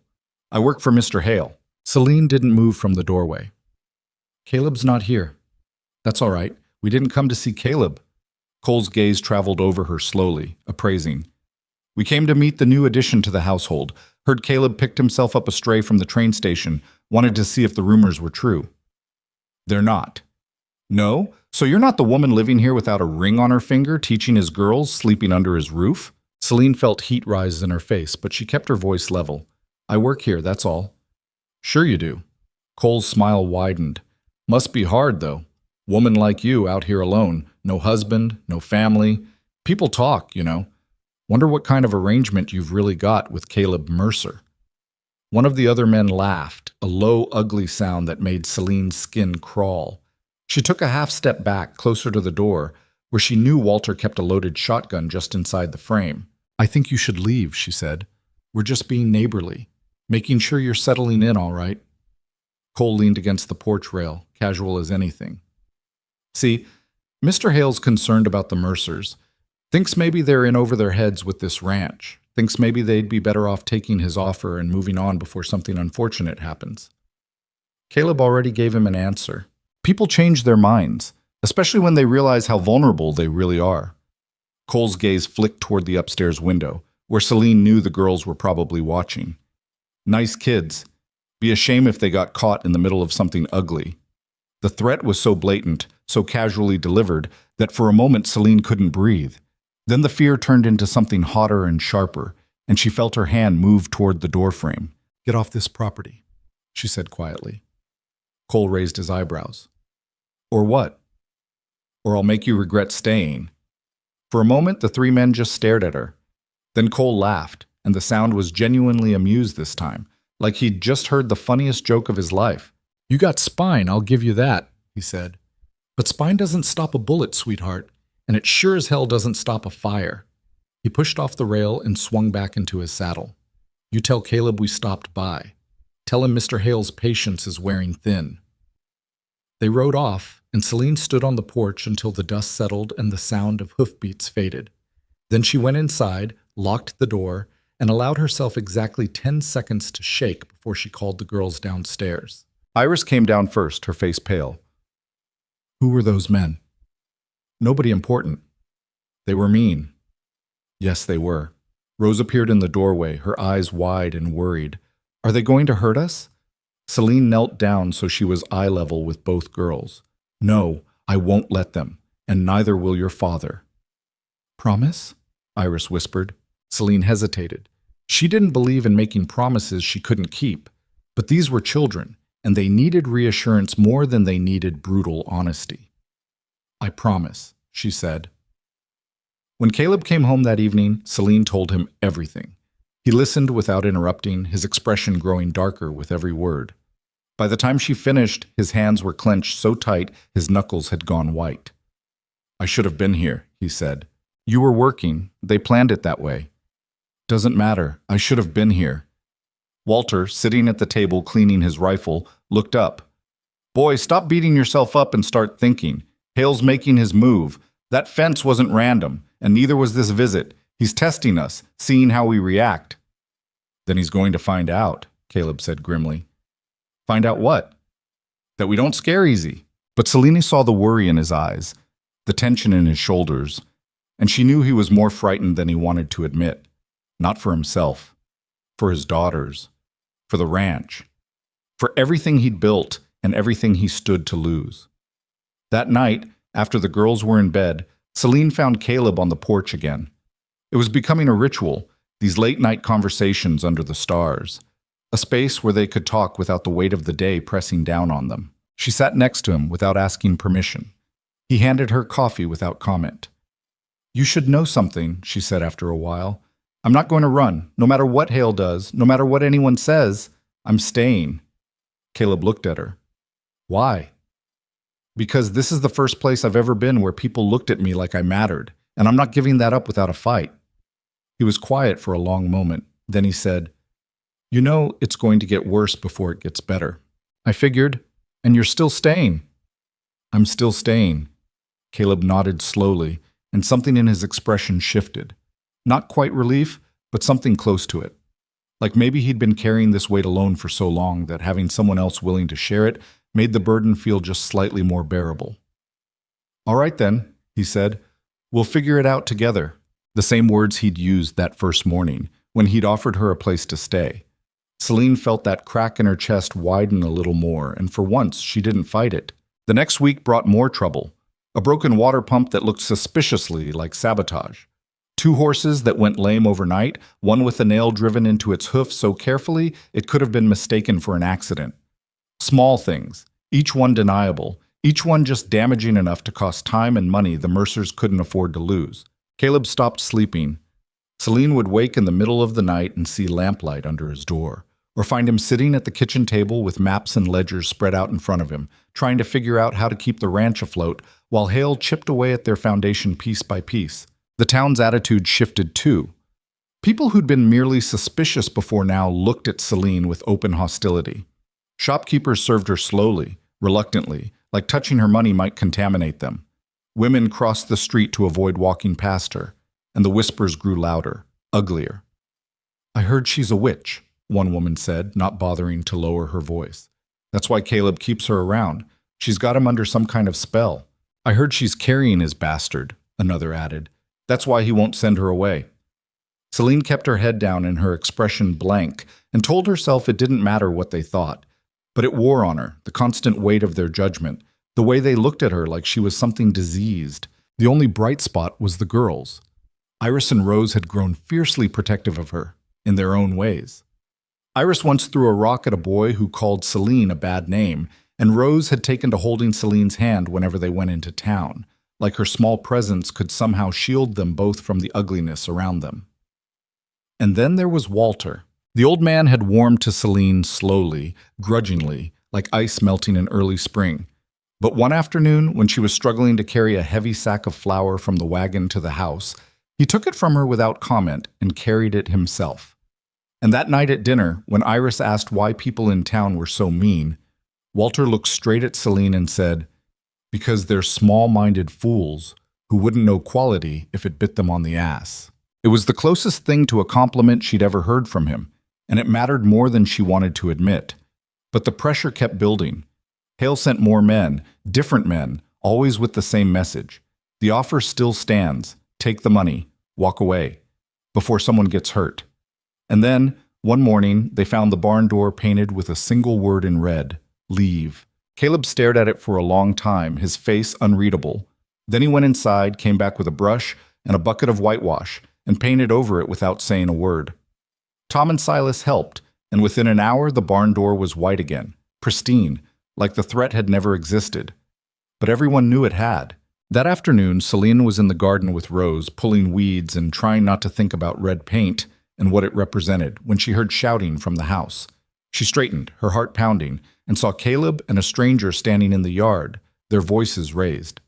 I work for Mr. Hale." Celine didn't move from the doorway. "Caleb's not here." "That's all right. We didn't come to see Caleb." Cole's gaze traveled over her slowly, appraising. "We came to meet the new addition to the household. Heard Caleb picked himself up astray from the train station. Wanted to see if the rumors were true." "They're not." "No? So you're not the woman living here without a ring on her finger, teaching his girls, sleeping under his roof?" Celine felt heat rise in her face, but she kept her voice level. "I work here, that's all." "Sure you do." Cole's smile widened. "Must be hard, though. Woman like you out here alone. No husband, no family. People talk, you know. Wonder what kind of arrangement you've really got with Caleb Mercer." One of the other men laughed, a low, ugly sound that made Celine's skin crawl. She took a half step back, closer to the door, where she knew Walter kept a loaded shotgun just inside the frame. "I think you should leave," she said. "We're just being neighborly, making sure you're settling in all right." Cole leaned against the porch rail, casual as anything. "See, Mr. Hale's concerned about the Mercers. Thinks maybe they're in over their heads with this ranch. thinks maybe they'd be better off taking his offer and moving on before something unfortunate happens. Caleb already gave him an answer. People change their minds, especially when they realize how vulnerable they really are. Cole's gaze flicked toward the upstairs window, where Celine knew the girls were probably watching. Nice kids. Be a shame if they got caught in the middle of something ugly. The threat was so blatant, so casually delivered, that for a moment Celine couldn't breathe. Then the fear turned into something hotter and sharper, and she felt her hand move toward the doorframe. "Get off this property," she said quietly. Cole raised his eyebrows. "Or what?" "Or I'll make you regret staying." For a moment, the three men just stared at her. Then Cole laughed, and the sound was genuinely amused this time, like he'd just heard the funniest joke of his life. "You got spine, I'll give you that," he said. "But spine doesn't stop a bullet, sweetheart, and it sure as hell doesn't stop a fire." He pushed off the rail and swung back into his saddle. "You tell Caleb we stopped by. Tell him Mr. Hale's patience is wearing thin." They rode off, and Celine stood on the porch until the dust settled and the sound of hoofbeats faded. Then she went inside, locked the door, and allowed herself exactly 10 seconds to shake before she called the girls downstairs. Iris came down first, her face pale. "Who were those men?" "Nobody important. They were mean." Yes, they were. Rose appeared in the doorway, her eyes wide and worried. "Are they going to hurt us?" Celine knelt down so she was eye level with both girls. "No, I won't let them, and neither will your father." "Promise?" Iris whispered. Celine hesitated. She didn't believe in making promises she couldn't keep, but these were children, and they needed reassurance more than they needed brutal honesty. "I promise," she said. When Caleb came home that evening, Celine told him everything. He listened without interrupting, his expression growing darker with every word. By the time she finished, his hands were clenched so tight his knuckles had gone white. "I should have been here," he said. "You were working. They planned it that way." "Doesn't matter. I should have been here." Walter, sitting at the table cleaning his rifle, looked up. "Boy, stop beating yourself up and start thinking. Hale's making his move. That fence wasn't random, and neither was this visit. He's testing us, seeing how we react." "Then he's going to find out," Caleb said grimly. "Find out what?" "That we don't scare easy." But Celine saw the worry in his eyes, the tension in his shoulders, and she knew he was more frightened than he wanted to admit. Not for himself, for his daughters, for the ranch, for everything he'd built and everything he stood to lose. That night, after the girls were in bed, Celine found Caleb on the porch again. It was becoming a ritual, these late-night conversations under the stars, a space where they could talk without the weight of the day pressing down on them. She sat next to him without asking permission. He handed her coffee without comment. "You should know something," she said after a while. "I'm not going to run, no matter what Hale does, no matter what anyone says. I'm staying." Caleb looked at her. "Why?" "Because this is the first place I've ever been where people looked at me like I mattered, and I'm not giving that up without a fight." He was quiet for a long moment. Then he said, "You know it's going to get worse before it gets better." "I figured. And you're still staying." "I'm still staying." Caleb nodded slowly, and something in his expression shifted. Not quite relief, but something close to it. Like maybe he'd been carrying this weight alone for so long that having someone else willing to share it made the burden feel just slightly more bearable. "All right then," he said. "We'll figure it out together." The same words he'd used that first morning, when he'd offered her a place to stay. Celine felt that crack in her chest widen a little more, and for once she didn't fight it. The next week brought more trouble. A broken water pump that looked suspiciously like sabotage. 2 horses that went lame overnight, one with a nail driven into its hoof so carefully it could have been mistaken for an accident. Small things, each one deniable, each one just damaging enough to cost time and money the Mercers couldn't afford to lose. Caleb stopped sleeping. Celine would wake in the middle of the night and see lamplight under his door, or find him sitting at the kitchen table with maps and ledgers spread out in front of him, trying to figure out how to keep the ranch afloat while Hale chipped away at their foundation piece by piece. The town's attitude shifted too. People who'd been merely suspicious before now looked at Celine with open hostility. Shopkeepers served her slowly, reluctantly, like touching her money might contaminate them. Women crossed the street to avoid walking past her, and the whispers grew louder, uglier. I heard she's a witch, one woman said, not bothering to lower her voice. That's why Caleb keeps her around. She's got him under some kind of spell. I heard she's carrying his bastard, another added. That's why he won't send her away. Celine kept her head down and her expression blank and told herself it didn't matter what they thought. But it wore on her, the constant weight of their judgment, the way they looked at her like she was something diseased. The only bright spot was the girls. Iris and Rose had grown fiercely protective of her, in their own ways. Iris once threw a rock at a boy who called Celine a bad name, and Rose had taken to holding Celine's hand whenever they went into town, like her small presence could somehow shield them both from the ugliness around them. And then there was Walter. The old man had warmed to Celine slowly, grudgingly, like ice melting in early spring. But one afternoon, when she was struggling to carry a heavy sack of flour from the wagon to the house, he took it from her without comment and carried it himself. And that night at dinner, when Iris asked why people in town were so mean, Walter looked straight at Celine and said, "Because they're small-minded fools who wouldn't know quality if it bit them on the ass." It was the closest thing to a compliment she'd ever heard from him, and it mattered more than she wanted to admit. But the pressure kept building. Hale sent more men, different men, always with the same message. The offer still stands. Take the money. Walk away. Before someone gets hurt. And then, one morning, they found the barn door painted with a single word in red. Leave. Caleb stared at it for a long time, his face unreadable. Then he went inside, came back with a brush and a bucket of whitewash, and painted over it without saying a word. Tom and Silas helped, and within an hour the barn door was white again, pristine, like the threat had never existed. But everyone knew it had. That afternoon, Celine was in the garden with Rose, pulling weeds and trying not to think about red paint and what it represented, when she heard shouting from the house. She straightened, her heart pounding, and saw Caleb and a stranger standing in the yard, their voices raised.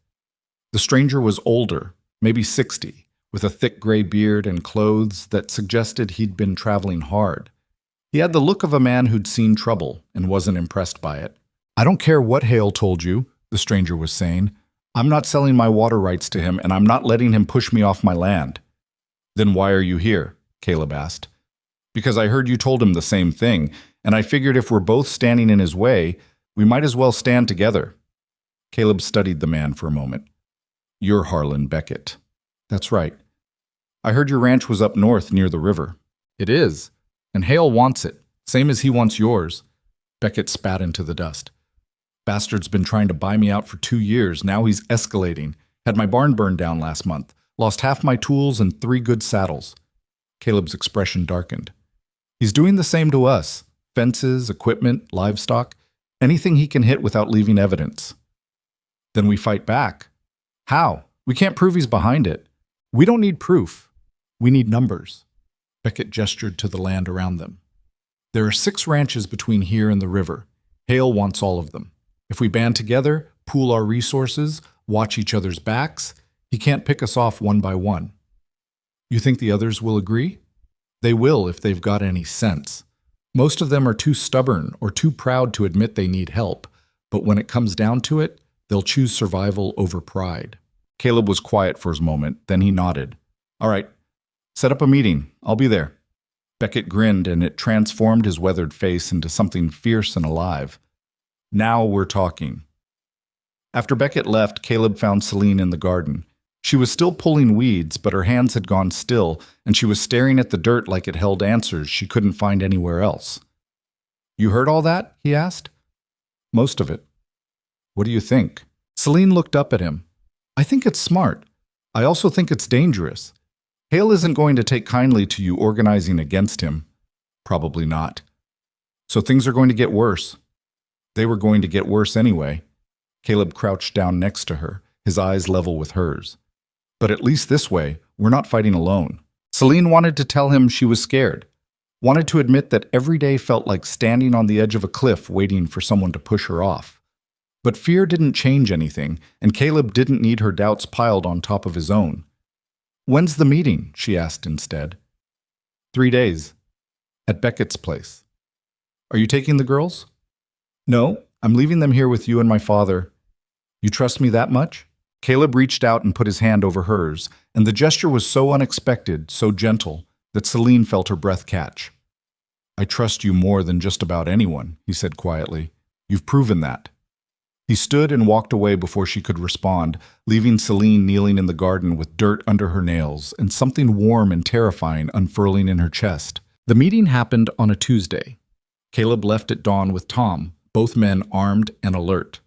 The stranger was older, maybe 60, with a thick gray beard and clothes that suggested he'd been traveling hard. He had the look of a man who'd seen trouble and wasn't impressed by it. "I don't care what Hale told you," the stranger was saying. "I'm not selling my water rights to him, and I'm not letting him push me off my land." "Then why are you here?" Caleb asked. "Because I heard you told him the same thing, and I figured if we're both standing in his way, we might as well stand together." Caleb studied the man for a moment. "You're Harlan Beckett." "That's right. I heard your ranch was up north near the river." "It is, and Hale wants it, same as he wants yours." Beckett spat into the dust. "Bastard's been trying to buy me out for 2 years. Now he's escalating. Had my barn burned down last month. Lost half my tools and 3 good saddles." Caleb's expression darkened. "He's doing the same to us. Fences, equipment, livestock, anything he can hit without leaving evidence." "Then we fight back." "How? We can't prove he's behind it." "We don't need proof. We need numbers." Beckett gestured to the land around them. "There are 6 ranches between here and the river. Hale wants all of them. If we band together, pool our resources, watch each other's backs, he can't pick us off one by one." "You think the others will agree?" "They will if they've got any sense. Most of them are too stubborn or too proud to admit they need help, but when it comes down to it, they'll choose survival over pride." Caleb was quiet for a moment, then he nodded. "All right, set up a meeting. I'll be there." Beckett grinned, and it transformed his weathered face into something fierce and alive. "Now we're talking." After Beckett left, Caleb found Celine in the garden. She was still pulling weeds, but her hands had gone still, and she was staring at the dirt like it held answers she couldn't find anywhere else. "You heard all that?" he asked. "Most of it." "What do you think?" Celine looked up at him. "I think it's smart. I also think it's dangerous. Hale isn't going to take kindly to you organizing against him." "Probably not." "So things are going to get worse." They were going to get worse anyway. Caleb crouched down next to her, his eyes level with hers. "But at least this way, we're not fighting alone." Celine wanted to tell him she was scared, wanted to admit that every day felt like standing on the edge of a cliff waiting for someone to push her off. But fear didn't change anything, and Caleb didn't need her doubts piled on top of his own. "When's the meeting?" she asked instead. 3 days. At Beckett's place. "Are you taking the girls?" "No, I'm leaving them here with you and my father." "You trust me that much?" Caleb reached out and put his hand over hers, and the gesture was so unexpected, so gentle, that Celine felt her breath catch. "I trust you more than just about anyone," he said quietly. "You've proven that." He stood and walked away before she could respond, leaving Celine kneeling in the garden with dirt under her nails and something warm and terrifying unfurling in her chest. The meeting happened on a Tuesday. Caleb left at dawn with Tom, both men armed and alert.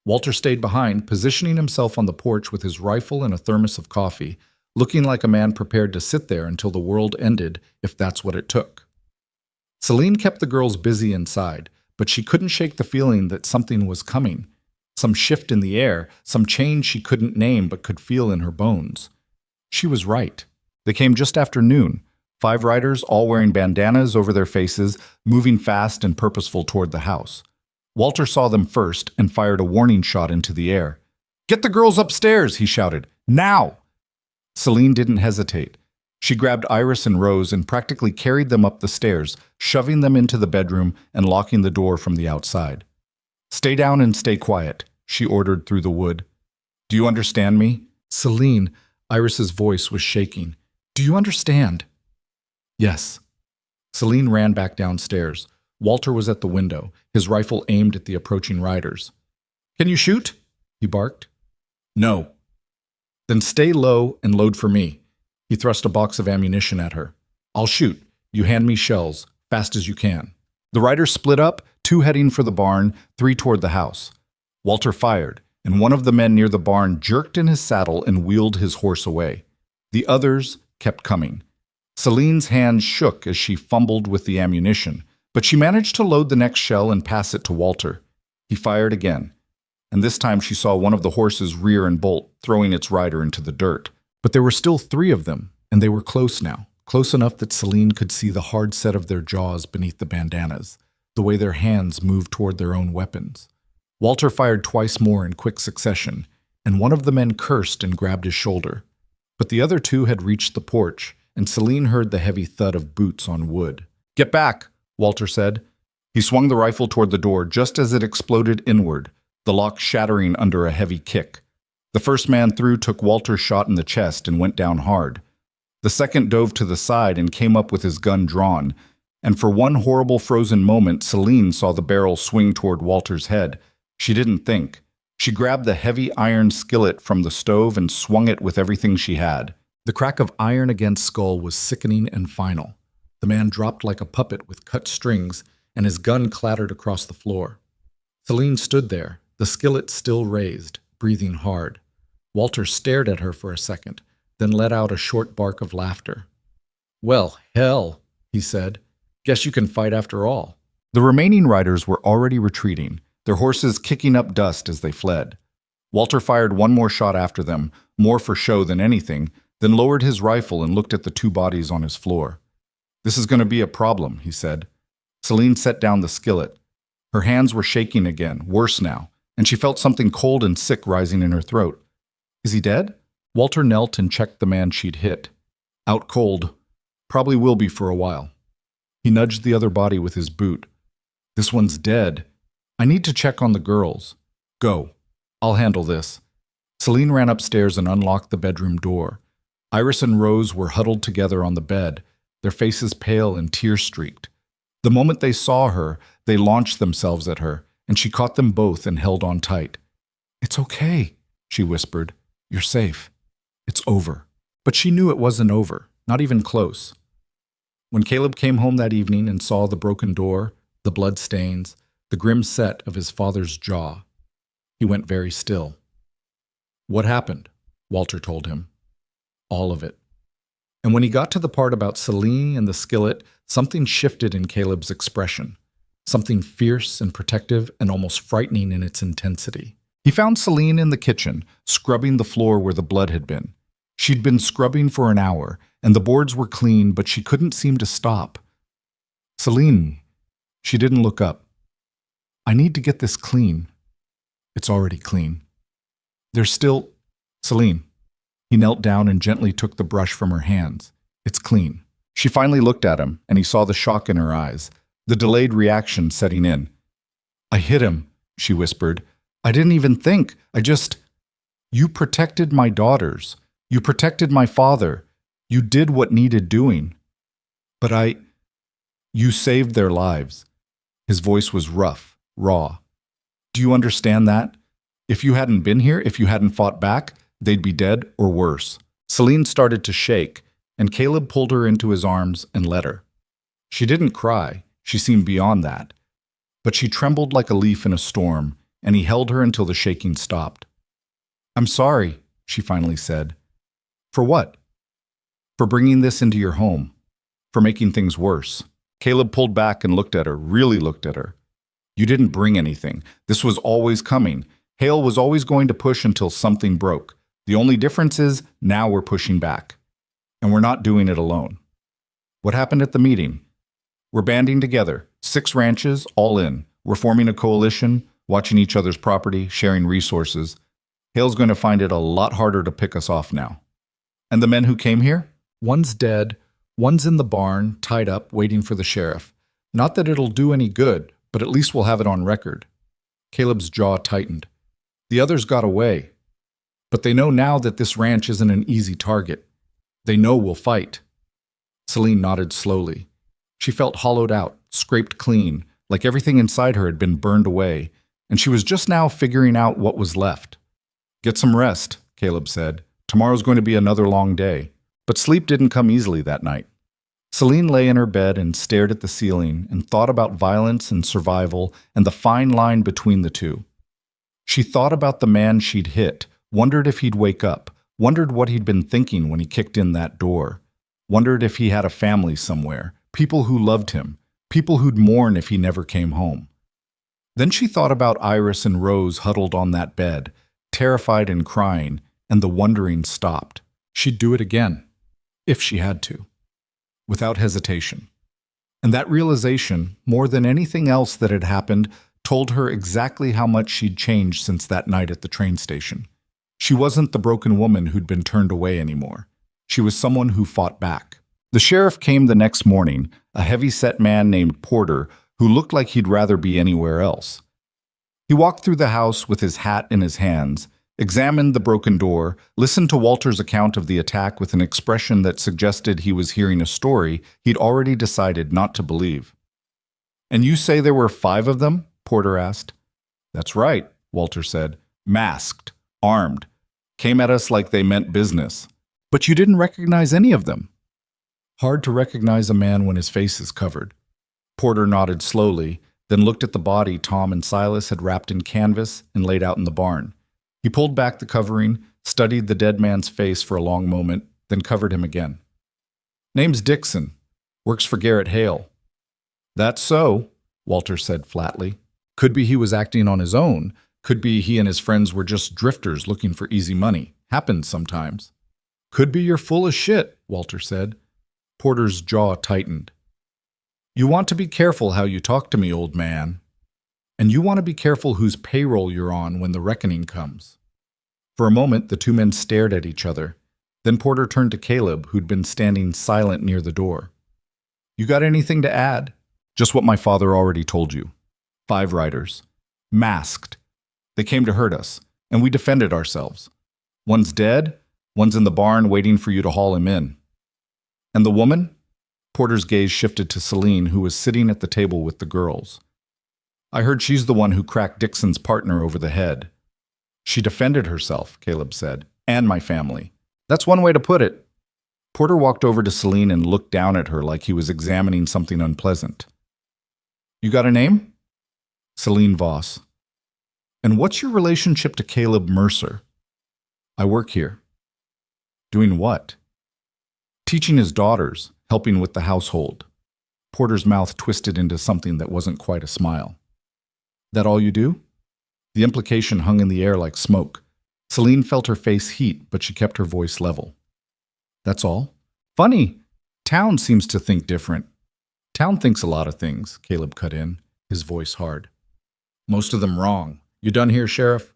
Walter stayed behind, positioning himself on the porch with his rifle and a thermos of coffee, looking like a man prepared to sit there until the world ended, if that's what it took. Celine kept the girls busy inside, but she couldn't shake the feeling that something was coming. Some shift in the air, some change she couldn't name but could feel in her bones. She was right. They came just after noon, 5 riders all wearing bandanas over their faces, moving fast and purposeful toward the house. Walter saw them first and fired a warning shot into the air. "Get the girls upstairs," he shouted. "Now!" Celine didn't hesitate. She grabbed Iris and Rose and practically carried them up the stairs, shoving them into the bedroom and locking the door from the outside. "Stay down and stay quiet," she ordered through the wood. "Do you understand me?" "Celine," Iris's voice was shaking. "Do you understand?" "Yes." Celine ran back downstairs. Walter was at the window, his rifle aimed at the approaching riders. "Can you shoot?" he barked. "No." "Then stay low and load for me." He thrust a box of ammunition at her. "I'll shoot. You hand me shells, fast as you can." The riders split up, 2 heading for the barn, 3 toward the house. Walter fired, and one of the men near the barn jerked in his saddle and wheeled his horse away. The others kept coming. Celine's hands shook as she fumbled with the ammunition, but she managed to load the next shell and pass it to Walter. He fired again, and this time she saw one of the horses rear and bolt, throwing its rider into the dirt. But there were still 3 of them, and they were close now, close enough that Celine could see the hard set of their jaws beneath the bandanas, the way their hands moved toward their own weapons. Walter fired twice more in quick succession, and one of the men cursed and grabbed his shoulder. But the other 2 had reached the porch, and Celine heard the heavy thud of boots on wood. "Get back," Walter said. He swung the rifle toward the door just as it exploded inward, the lock shattering under a heavy kick. The first man through took Walter's shot in the chest and went down hard. The second dove to the side and came up with his gun drawn, and for one horrible frozen moment Celine saw the barrel swing toward Walter's head. She didn't think. She grabbed the heavy iron skillet from the stove and swung it with everything she had. The crack of iron against skull was sickening and final. The man dropped like a puppet with cut strings, and his gun clattered across the floor. Celine stood there, the skillet still raised, breathing hard. Walter stared at her for a second, then let out a short bark of laughter. "Well, hell," he said. "Guess you can fight after all." The remaining riders were already retreating, their horses kicking up dust as they fled. Walter fired one more shot after them, more for show than anything, then lowered his rifle and looked at the 2 bodies on his floor. "This is going to be a problem," he said. Celine set down the skillet. Her hands were shaking again, worse now, and she felt something cold and sick rising in her throat. "Is he dead?" Walter knelt and checked the man she'd hit. "Out cold. Probably will be for a while." He nudged the other body with his boot. "This one's dead. I need to check on the girls. Go. I'll handle this." Celine ran upstairs and unlocked the bedroom door. Iris and Rose were huddled together on the bed, their faces pale and tear-streaked. The moment they saw her, they launched themselves at her, and she caught them both and held on tight. "It's okay," she whispered. "You're safe. It's over." But she knew it wasn't over, not even close. When Caleb came home that evening and saw the broken door, the blood stains, the grim set of his father's jaw, he went very still. "What happened?" Walter told him. "All of it." And when he got to the part about Celine and the skillet, something shifted in Caleb's expression, something fierce and protective and almost frightening in its intensity. He found Celine in the kitchen, scrubbing the floor where the blood had been. She'd been scrubbing for an hour, and the boards were clean, but she couldn't seem to stop. "Celine," she didn't look up. "I need to get this clean." "It's already clean." "There's still—" "Celine." He knelt down and gently took the brush from her hands. "It's clean." She finally looked at him, and he saw the shock in her eyes, the delayed reaction setting in. "I hit him," she whispered. "I didn't even think. You protected my daughters. You protected my father. You did what needed doing." But you saved their lives. His voice was rough, raw. Do you understand that? If you hadn't been here, if you hadn't fought back, they'd be dead or worse. Celine started to shake, and Caleb pulled her into his arms and let her. She didn't cry. She seemed beyond that. But she trembled like a leaf in a storm, and he held her until the shaking stopped. I'm sorry, she finally said. For what? For bringing this into your home. For making things worse. Caleb pulled back and looked at her, really looked at her. You didn't bring anything. This was always coming. Hale was always going to push until something broke. The only difference is now we're pushing back. And we're not doing it alone. What happened at the meeting? We're banding together. 6 ranches, all in. We're forming a coalition, watching each other's property, sharing resources. Hale's going to find it a lot harder to pick us off now. And the men who came here? One's dead. One's in the barn, tied up, waiting for the sheriff. Not that it'll do any good, but at least we'll have it on record. Caleb's jaw tightened. The others got away. But they know now that this ranch isn't an easy target. They know we'll fight. Celine nodded slowly. She felt hollowed out, scraped clean, like everything inside her had been burned away, and she was just now figuring out what was left. Get some rest, Caleb said. Tomorrow's going to be another long day. But sleep didn't come easily that night. Celine lay in her bed and stared at the ceiling and thought about violence and survival and the fine line between the two. She thought about the man she'd hit, wondered if he'd wake up, wondered what he'd been thinking when he kicked in that door, wondered if he had a family somewhere, people who loved him, people who'd mourn if he never came home. Then she thought about Iris and Rose huddled on that bed, terrified and crying, and the wondering stopped. She'd do it again. If she had to, without hesitation. And that realization, more than anything else that had happened, told her exactly how much she'd changed since that night at the train station. She wasn't the broken woman who'd been turned away anymore. She was someone who fought back. The sheriff came the next morning, a heavy-set man named Porter, who looked like he'd rather be anywhere else. He walked through the house with his hat in his hands, examined the broken door, listened to Walter's account of the attack with an expression that suggested he was hearing a story he'd already decided not to believe. And you say there were 5 of them? Porter asked. That's right, Walter said. Masked, armed, came at us like they meant business. But you didn't recognize any of them. Hard to recognize a man when his face is covered. Porter nodded slowly, then looked at the body Tom and Silas had wrapped in canvas and laid out in the barn. He pulled back the covering, studied the dead man's face for a long moment, then covered him again. Name's Dixon. Works for Garrett Hale. That's so, Walter said flatly. Could be he was acting on his own. Could be he and his friends were just drifters looking for easy money. Happens sometimes. Could be you're full of shit, Walter said. Porter's jaw tightened. You want to be careful how you talk to me, old man. And you want to be careful whose payroll you're on when the reckoning comes. For a moment, the 2 men stared at each other. Then Porter turned to Caleb, who'd been standing silent near the door. You got anything to add? Just what my father already told you. 5 riders. Masked. They came to hurt us, and we defended ourselves. One's dead, one's in the barn waiting for you to haul him in. And the woman? Porter's gaze shifted to Celine, who was sitting at the table with the girls. I heard she's the one who cracked Dixon's partner over the head. She defended herself, Caleb said, and my family. That's one way to put it. Porter walked over to Celine and looked down at her like he was examining something unpleasant. You got a name? Celine Voss. And what's your relationship to Caleb Mercer? I work here. Doing what? Teaching his daughters, helping with the household. Porter's mouth twisted into something that wasn't quite a smile. That all you do? The implication hung in the air like smoke. Celine felt her face heat, but she kept her voice level. That's all? Funny. Town seems to think different. Town thinks a lot of things, Caleb cut in, his voice hard. Most of them wrong. You done here, Sheriff?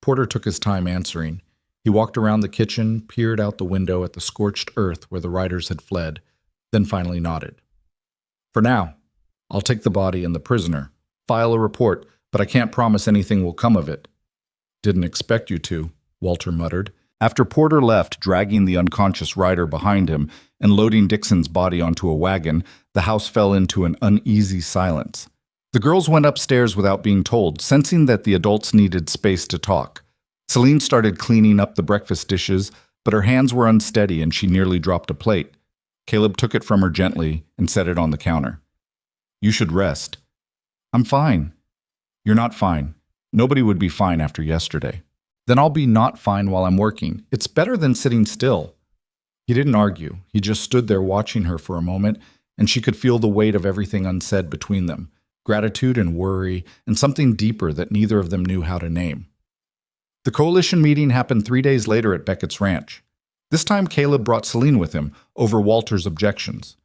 Porter took his time answering. He walked around the kitchen, peered out the window at the scorched earth where the riders had fled, then finally nodded. For now, I'll take the body and the prisoner, file a report, but I can't promise anything will come of it. Didn't expect you to, Walter muttered. After Porter left, dragging the unconscious rider behind him and loading Dixon's body onto a wagon, the house fell into an uneasy silence. The girls went upstairs without being told, sensing that the adults needed space to talk. Celine started cleaning up the breakfast dishes, but her hands were unsteady and she nearly dropped a plate. Caleb took it from her gently and set it on the counter. "You should rest." "I'm fine." "You're not fine. Nobody would be fine after yesterday." "Then I'll be not fine while I'm working. It's better than sitting still." He didn't argue. He just stood there watching her for a moment, and she could feel the weight of everything unsaid between them, gratitude and worry, and something deeper that neither of them knew how to name. The coalition meeting happened 3 days later at Beckett's ranch. This time Caleb brought Celine with him, over Walter's objections.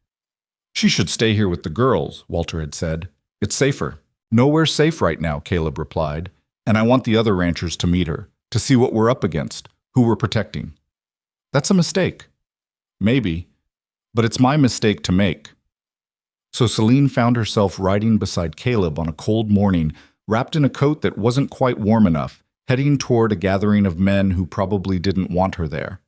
"She should stay here with the girls," Walter had said. "It's safer." "Nowhere's safe right now," Caleb replied, "and I want the other ranchers to meet her, to see what we're up against, who we're protecting." "That's a mistake." "Maybe, but it's my mistake to make." So Celine found herself riding beside Caleb on a cold morning, wrapped in a coat that wasn't quite warm enough, heading toward a gathering of men who probably didn't want her there.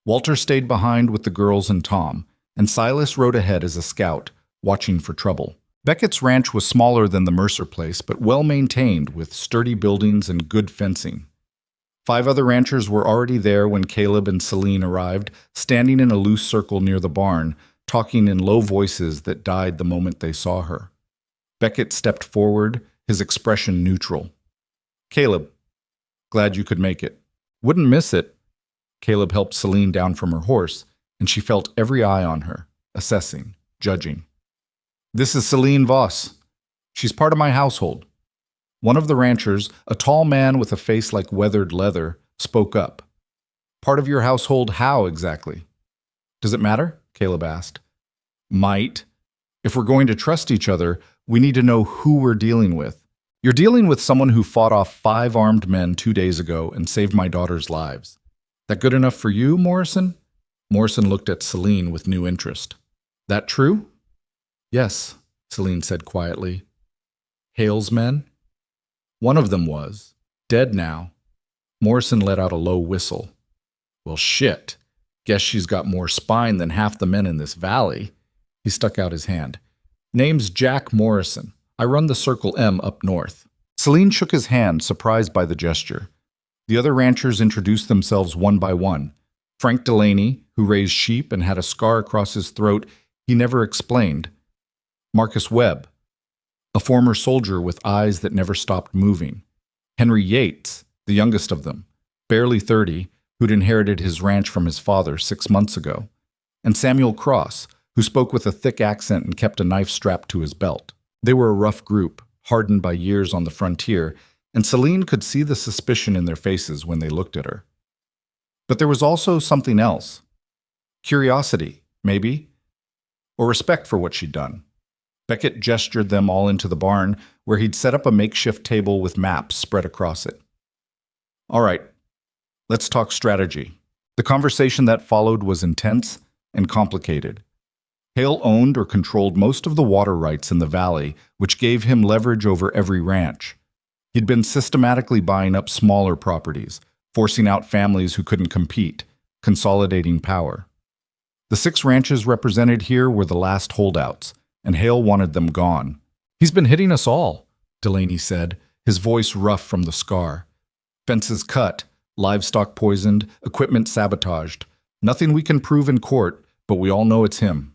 Walter stayed behind with the girls and Tom, and Silas rode ahead as a scout, watching for trouble. Beckett's ranch was smaller than the Mercer place, but well-maintained with sturdy buildings and good fencing. 5 other ranchers were already there when Caleb and Celine arrived, standing in a loose circle near the barn, talking in low voices that died the moment they saw her. Beckett stepped forward, his expression neutral. "Caleb, glad you could make it." "Wouldn't miss it." Caleb helped Celine down from her horse, and she felt every eye on her, assessing, judging. "This is Celine Voss. She's part of my household." One of the ranchers, a tall man with a face like weathered leather, spoke up. "Part of your household how exactly?" "Does it matter?" Caleb asked. "Might. If we're going to trust each other, we need to know who we're dealing with. You're dealing with someone who fought off 5 armed men 2 days ago and saved my daughter's lives. That good enough for you, Morrison?" Morrison looked at Celine with new interest. "That true?" "Yes," Celine said quietly. "Hale's men?" "One of them was. Dead now." Morrison let out a low whistle. "Well, shit. Guess she's got more spine than half the men in this valley." He stuck out his hand. "Name's Jack Morrison. I run the Circle M up north." Celine shook his hand, surprised by the gesture. The other ranchers introduced themselves one by one. Frank Delaney, who raised sheep and had a scar across his throat he never explained. Marcus Webb, a former soldier with eyes that never stopped moving. Henry Yates, the youngest of them, barely 30, who'd inherited his ranch from his father 6 months ago. And Samuel Cross, who spoke with a thick accent and kept a knife strapped to his belt. They were a rough group, hardened by years on the frontier, and Celine could see the suspicion in their faces when they looked at her. But there was also something else. Curiosity, maybe, or respect for what she'd done. Beckett gestured them all into the barn, where he'd set up a makeshift table with maps spread across it. "All right, let's talk strategy." The conversation that followed was intense and complicated. Hale owned or controlled most of the water rights in the valley, which gave him leverage over every ranch. He'd been systematically buying up smaller properties, forcing out families who couldn't compete, consolidating power. The 6 ranches represented here were the last holdouts, and Hale wanted them gone. "He's been hitting us all," Delaney said, his voice rough from the scar. "Fences cut, livestock poisoned, equipment sabotaged. Nothing we can prove in court, but we all know it's him."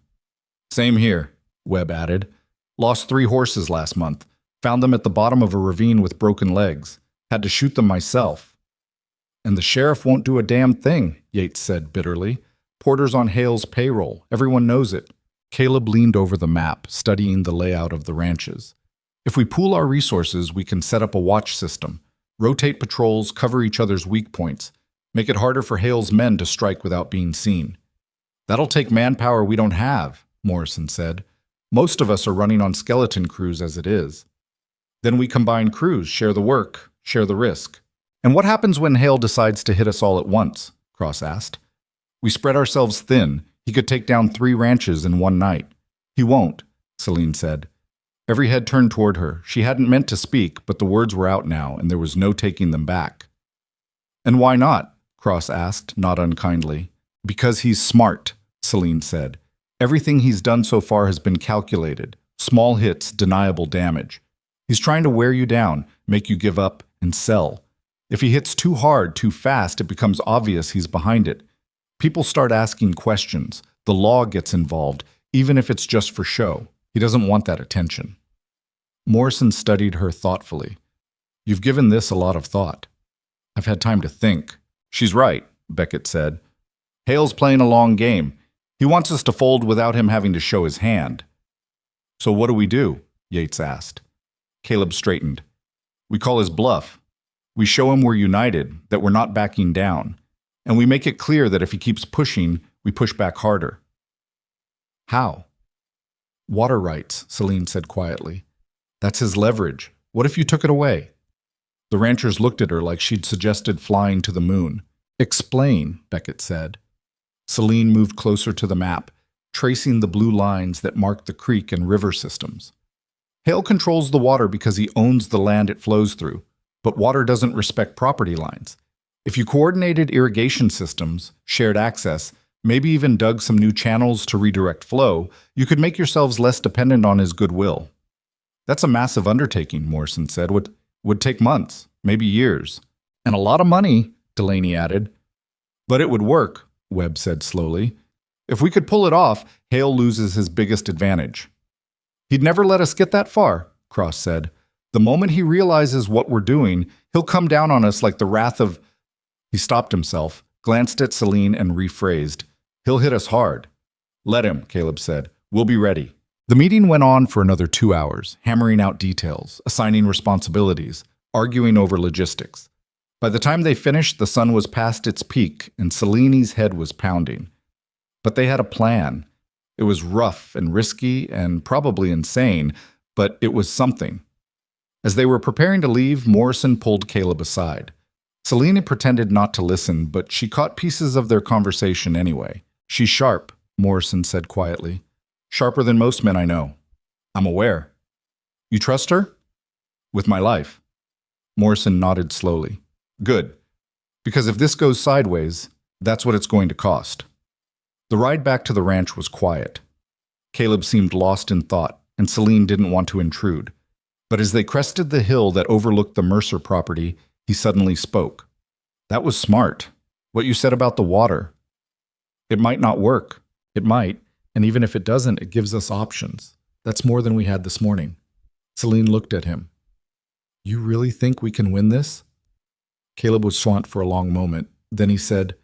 "Same here," Webb added. "Lost 3 horses last month. Found them at the bottom of a ravine with broken legs. Had to shoot them myself." "And the sheriff won't do a damn thing," Yates said bitterly. "Porter's on Hale's payroll. Everyone knows it." Caleb leaned over the map, studying the layout of the ranches. "If we pool our resources, we can set up a watch system, rotate patrols, cover each other's weak points, make it harder for Hale's men to strike without being seen." "That'll take manpower we don't have," Morrison said. "Most of us are running on skeleton crews as it is." "Then we combine crews, share the work, share the risk." "And what happens when Hale decides to hit us all at once?" Cross asked. "We spread ourselves thin. He could take down 3 ranches in one night." "He won't," Celine said. Every head turned toward her. She hadn't meant to speak, but the words were out now, and there was no taking them back. "And why not?" Cross asked, not unkindly. Because he's smart, Celine said. Everything he's done so far has been calculated. Small hits, deniable damage. He's trying to wear you down, make you give up, and sell. If he hits too hard, too fast, it becomes obvious he's behind it. People start asking questions. The law gets involved, even if it's just for show. He doesn't want that attention. Morrison studied her thoughtfully. You've given this a lot of thought. I've had time to think. She's right, Beckett said. Hale's playing a long game. He wants us to fold without him having to show his hand. So what do we do? Yates asked. Caleb straightened. We call his bluff. We show him we're united, that we're not backing down. And we make it clear that if he keeps pushing, we push back harder. How? Water rights, Celine said quietly. That's his leverage. What if you took it away? The ranchers looked at her like she'd suggested flying to the moon. Explain, Beckett said. Celine moved closer to the map, tracing the blue lines that marked the creek and river systems. Hale controls the water because he owns the land it flows through, but water doesn't respect property lines. If you coordinated irrigation systems, shared access, maybe even dug some new channels to redirect flow, you could make yourselves less dependent on his goodwill. That's a massive undertaking, Morrison said. Would take months, maybe years. And a lot of money, Delaney added. But it would work, Webb said slowly. If we could pull it off, Hale loses his biggest advantage. He'd never let us get that far, Cross said. The moment he realizes what we're doing, he'll come down on us like the wrath of... He stopped himself, glanced at Celine and rephrased. He'll hit us hard. Let him, Caleb said. We'll be ready. The meeting went on for another 2 hours, hammering out details, assigning responsibilities, arguing over logistics. By the time they finished, the sun was past its peak and Celine's head was pounding. But they had a plan. It was rough and risky and probably insane, but it was something. As they were preparing to leave, Morrison pulled Caleb aside. Celine pretended not to listen, but she caught pieces of their conversation anyway. She's sharp, Morrison said quietly. Sharper than most men I know. I'm aware. You trust her? With my life. Morrison nodded slowly. Good. Because if this goes sideways, that's what it's going to cost. The ride back to the ranch was quiet. Caleb seemed lost in thought, and Celine didn't want to intrude. But as they crested the hill that overlooked the Mercer property, he suddenly spoke. That was smart. What you said about the water. It might not work. It might. And even if it doesn't, it gives us options. That's more than we had this morning. Celine looked at him. You really think we can win this? Caleb was silent for a long moment. Then he said,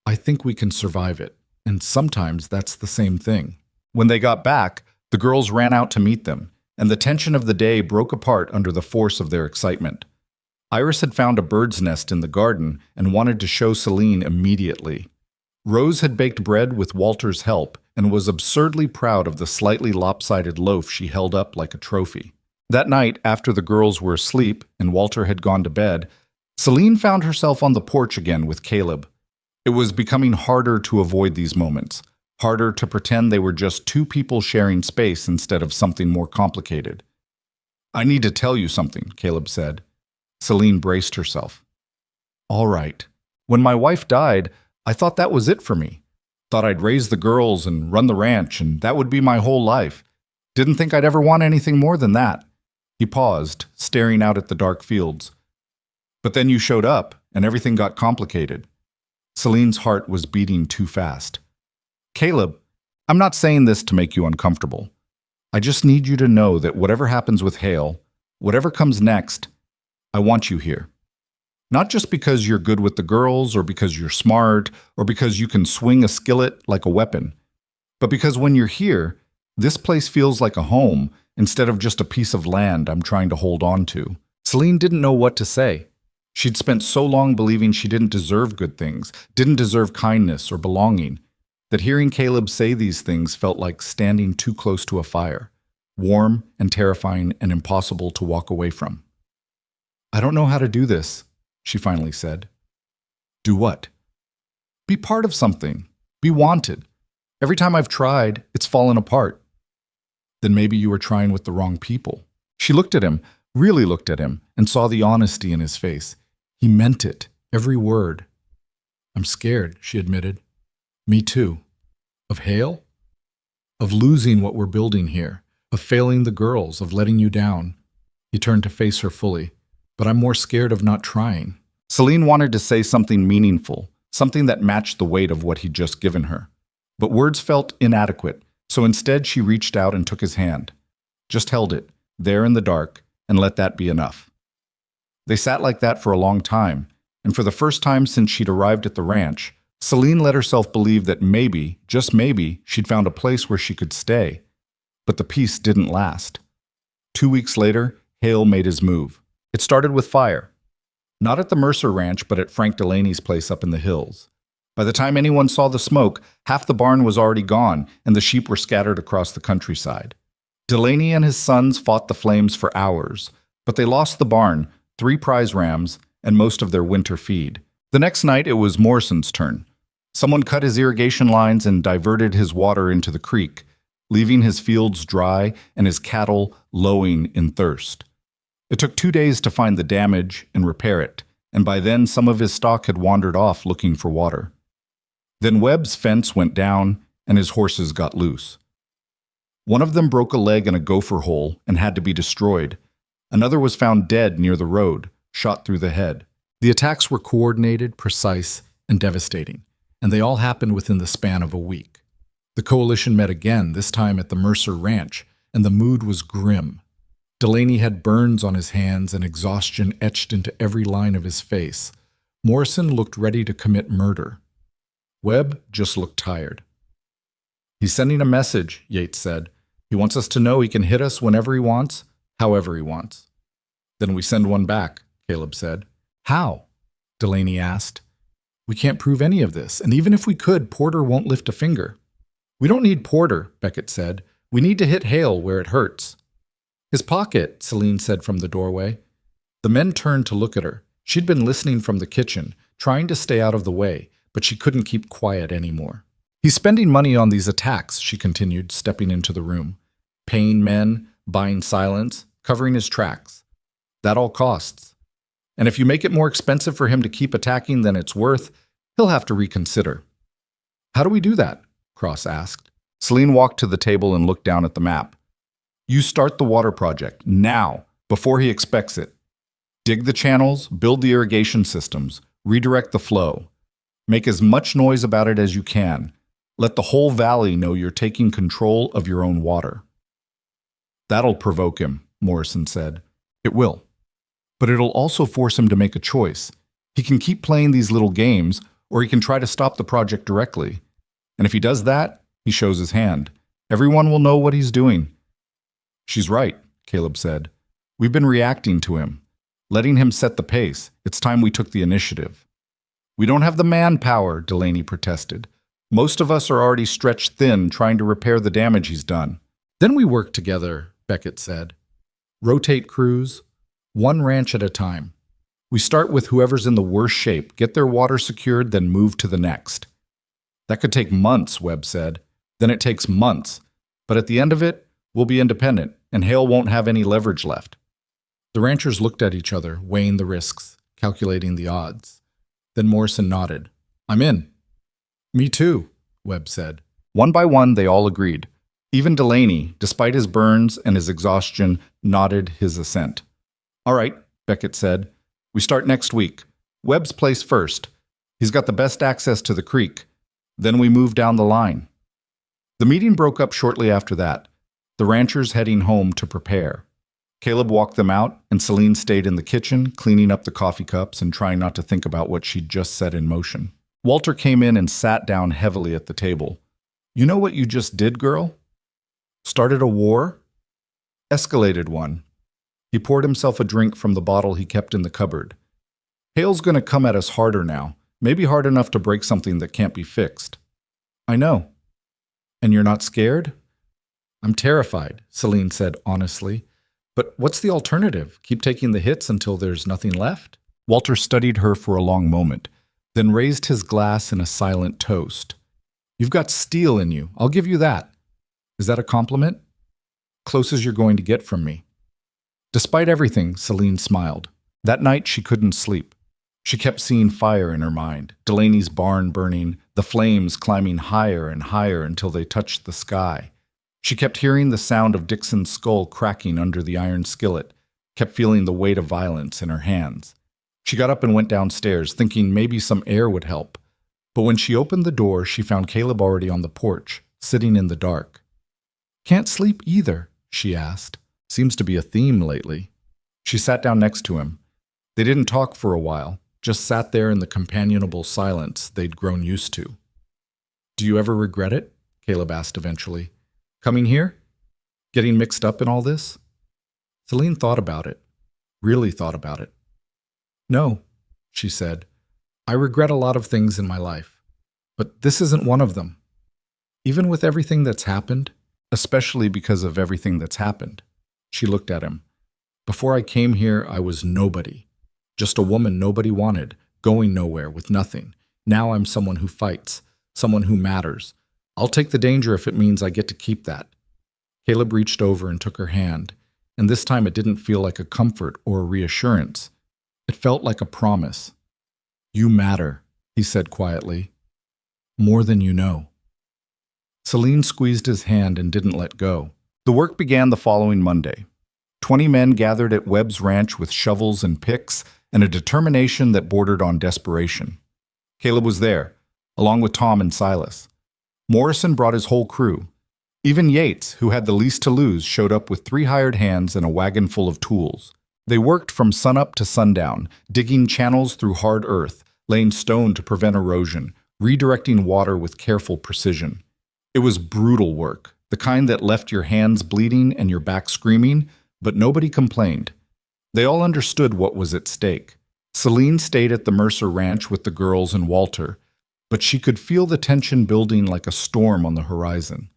I think we can survive it. And sometimes that's the same thing. When they got back, the girls ran out to meet them, and the tension of the day broke apart under the force of their excitement. Iris had found a bird's nest in the garden and wanted to show Celine immediately. Rose had baked bread with Walter's help and was absurdly proud of the slightly lopsided loaf she held up like a trophy. That night, after the girls were asleep and Walter had gone to bed, Celine found herself on the porch again with Caleb. It was becoming harder to avoid these moments, harder to pretend they were just two people sharing space instead of something more complicated. I need to tell you something, Caleb said. Celine braced herself. All right. When my wife died, I thought that was it for me. Thought I'd raise the girls and run the ranch, and that would be my whole life. Didn't think I'd ever want anything more than that. He paused, staring out at the dark fields. But then you showed up, and everything got complicated. Celine's heart was beating too fast. Caleb, I'm not saying this to make you uncomfortable. I just need you to know that whatever happens with Hale, whatever comes next, I want you here. Not just because you're good with the girls, or because you're smart, or because you can swing a skillet like a weapon, but because when you're here, this place feels like a home instead of just a piece of land I'm trying to hold on to. Celine didn't know what to say. She'd spent so long believing she didn't deserve good things, didn't deserve kindness or belonging, that hearing Caleb say these things felt like standing too close to a fire, warm and terrifying and impossible to walk away from. I don't know how to do this, she finally said. Do what? Be part of something. Be wanted. Every time I've tried, it's fallen apart. Then maybe you were trying with the wrong people. She looked at him, really looked at him, and saw the honesty in his face. He meant it, every word. I'm scared, she admitted. Me too. Of Hale? Of losing what we're building here. Of failing the girls, of letting you down. He turned to face her fully. But I'm more scared of not trying. Celine wanted to say something meaningful, something that matched the weight of what he'd just given her. But words felt inadequate, so instead she reached out and took his hand. Just held it, there in the dark, and let that be enough. They sat like that for a long time, and for the first time since she'd arrived at the ranch, Celine let herself believe that maybe, just maybe, she'd found a place where she could stay. But the peace didn't last. 2 weeks later, Hale made his move. It started with fire. Not at the Mercer Ranch, but at Frank Delaney's place up in the hills. By the time anyone saw the smoke, half the barn was already gone, and the sheep were scattered across the countryside. Delaney and his sons fought the flames for hours, but they lost the barn, 3 prize rams, and most of their winter feed. The next night, it was Morrison's turn. Someone cut his irrigation lines and diverted his water into the creek, leaving his fields dry and his cattle lowing in thirst. It took 2 days to find the damage and repair it, and by then some of his stock had wandered off looking for water. Then Webb's fence went down, and his horses got loose. One of them broke a leg in a gopher hole and had to be destroyed. Another was found dead near the road, shot through the head. The attacks were coordinated, precise, and devastating, and they all happened within the span of a week. The coalition met again, this time at the Mercer Ranch, and the mood was grim. Delaney had burns on his hands and exhaustion etched into every line of his face. Morrison looked ready to commit murder. Webb just looked tired. He's sending a message, Yates said. He wants us to know he can hit us whenever he wants, however he wants. Then we send one back, Caleb said. How? Delaney asked. We can't prove any of this, and even if we could, Porter won't lift a finger. We don't need Porter, Beckett said. We need to hit Hale where it hurts. His pocket, Celine said from the doorway. The men turned to look at her. She'd been listening from the kitchen, trying to stay out of the way, but she couldn't keep quiet anymore. He's spending money on these attacks, she continued, stepping into the room. Paying men, buying silence, covering his tracks. That all costs. And if you make it more expensive for him to keep attacking than it's worth, he'll have to reconsider. How do we do that? Cross asked. Celine walked to the table and looked down at the map. You start the water project, now, before he expects it. Dig the channels, build the irrigation systems, redirect the flow. Make as much noise about it as you can. Let the whole valley know you're taking control of your own water. That'll provoke him, Morrison said. It will. But it'll also force him to make a choice. He can keep playing these little games, or he can try to stop the project directly. And if he does that, he shows his hand. Everyone will know what he's doing. She's right, Caleb said. We've been reacting to him, letting him set the pace. It's time we took the initiative. We don't have the manpower, Delaney protested. Most of us are already stretched thin trying to repair the damage he's done. Then we work together, Beckett said. Rotate crews, one ranch at a time. We start with whoever's in the worst shape, get their water secured, then move to the next. That could take months, Webb said. Then it takes months. But at the end of it, we'll be independent, and Hale won't have any leverage left. The ranchers looked at each other, weighing the risks, calculating the odds. Then Morrison nodded. I'm in. Me too, Webb said. One by one, they all agreed. Even Delaney, despite his burns and his exhaustion, nodded his assent. All right, Beckett said. We start next week. Webb's place first. He's got the best access to the creek. Then we move down the line. The meeting broke up shortly after that, the ranchers heading home to prepare. Caleb walked them out, and Celine stayed in the kitchen, cleaning up the coffee cups and trying not to think about what she'd just set in motion. Walter came in and sat down heavily at the table. You know what you just did, girl? Started a war? Escalated one. He poured himself a drink from the bottle he kept in the cupboard. Hale's going to come at us harder now, maybe hard enough to break something that can't be fixed. I know. And you're not scared? I'm terrified, Celine said honestly. But what's the alternative? Keep taking the hits until there's nothing left? Walter studied her for a long moment, then raised his glass in a silent toast. You've got steel in you, I'll give you that. Is that a compliment? Close as you're going to get from me. Despite everything, Celine smiled. That night she couldn't sleep. She kept seeing fire in her mind, Delaney's barn burning, the flames climbing higher and higher until they touched the sky. She kept hearing the sound of Dixon's skull cracking under the iron skillet, kept feeling the weight of violence in her hands. She got up and went downstairs, thinking maybe some air would help. But when she opened the door, she found Caleb already on the porch, sitting in the dark. "Can't sleep either?" she asked. Seems to be a theme lately. She sat down next to him. They didn't talk for a while, just sat there in the companionable silence they'd grown used to. "Do you ever regret it?" Caleb asked eventually. "Coming here? Getting mixed up in all this?" Celine thought about it. Really thought about it. "No," she said. "I regret a lot of things in my life, but this isn't one of them. Even with everything that's happened, especially because of everything that's happened." She looked at him. "Before I came here, I was nobody. Just a woman nobody wanted, going nowhere with nothing. Now I'm someone who fights, someone who matters. I'll take the danger if it means I get to keep that." Caleb reached over and took her hand, and this time it didn't feel like a comfort or a reassurance. It felt like a promise. "You matter," he said quietly. "More than you know." Celine squeezed his hand and didn't let go. The work began the following Monday. 20 men gathered at Webb's ranch with shovels and picks and a determination that bordered on desperation. Caleb was there, along with Tom and Silas. Morrison brought his whole crew. Even Yates, who had the least to lose, showed up with 3 hired hands and a wagon full of tools. They worked from sunup to sundown, digging channels through hard earth, laying stone to prevent erosion, redirecting water with careful precision. It was brutal work, the kind that left your hands bleeding and your back screaming, but nobody complained. They all understood what was at stake. Celine stayed at the Mercer Ranch with the girls and Walter, but she could feel the tension building like a storm on the horizon.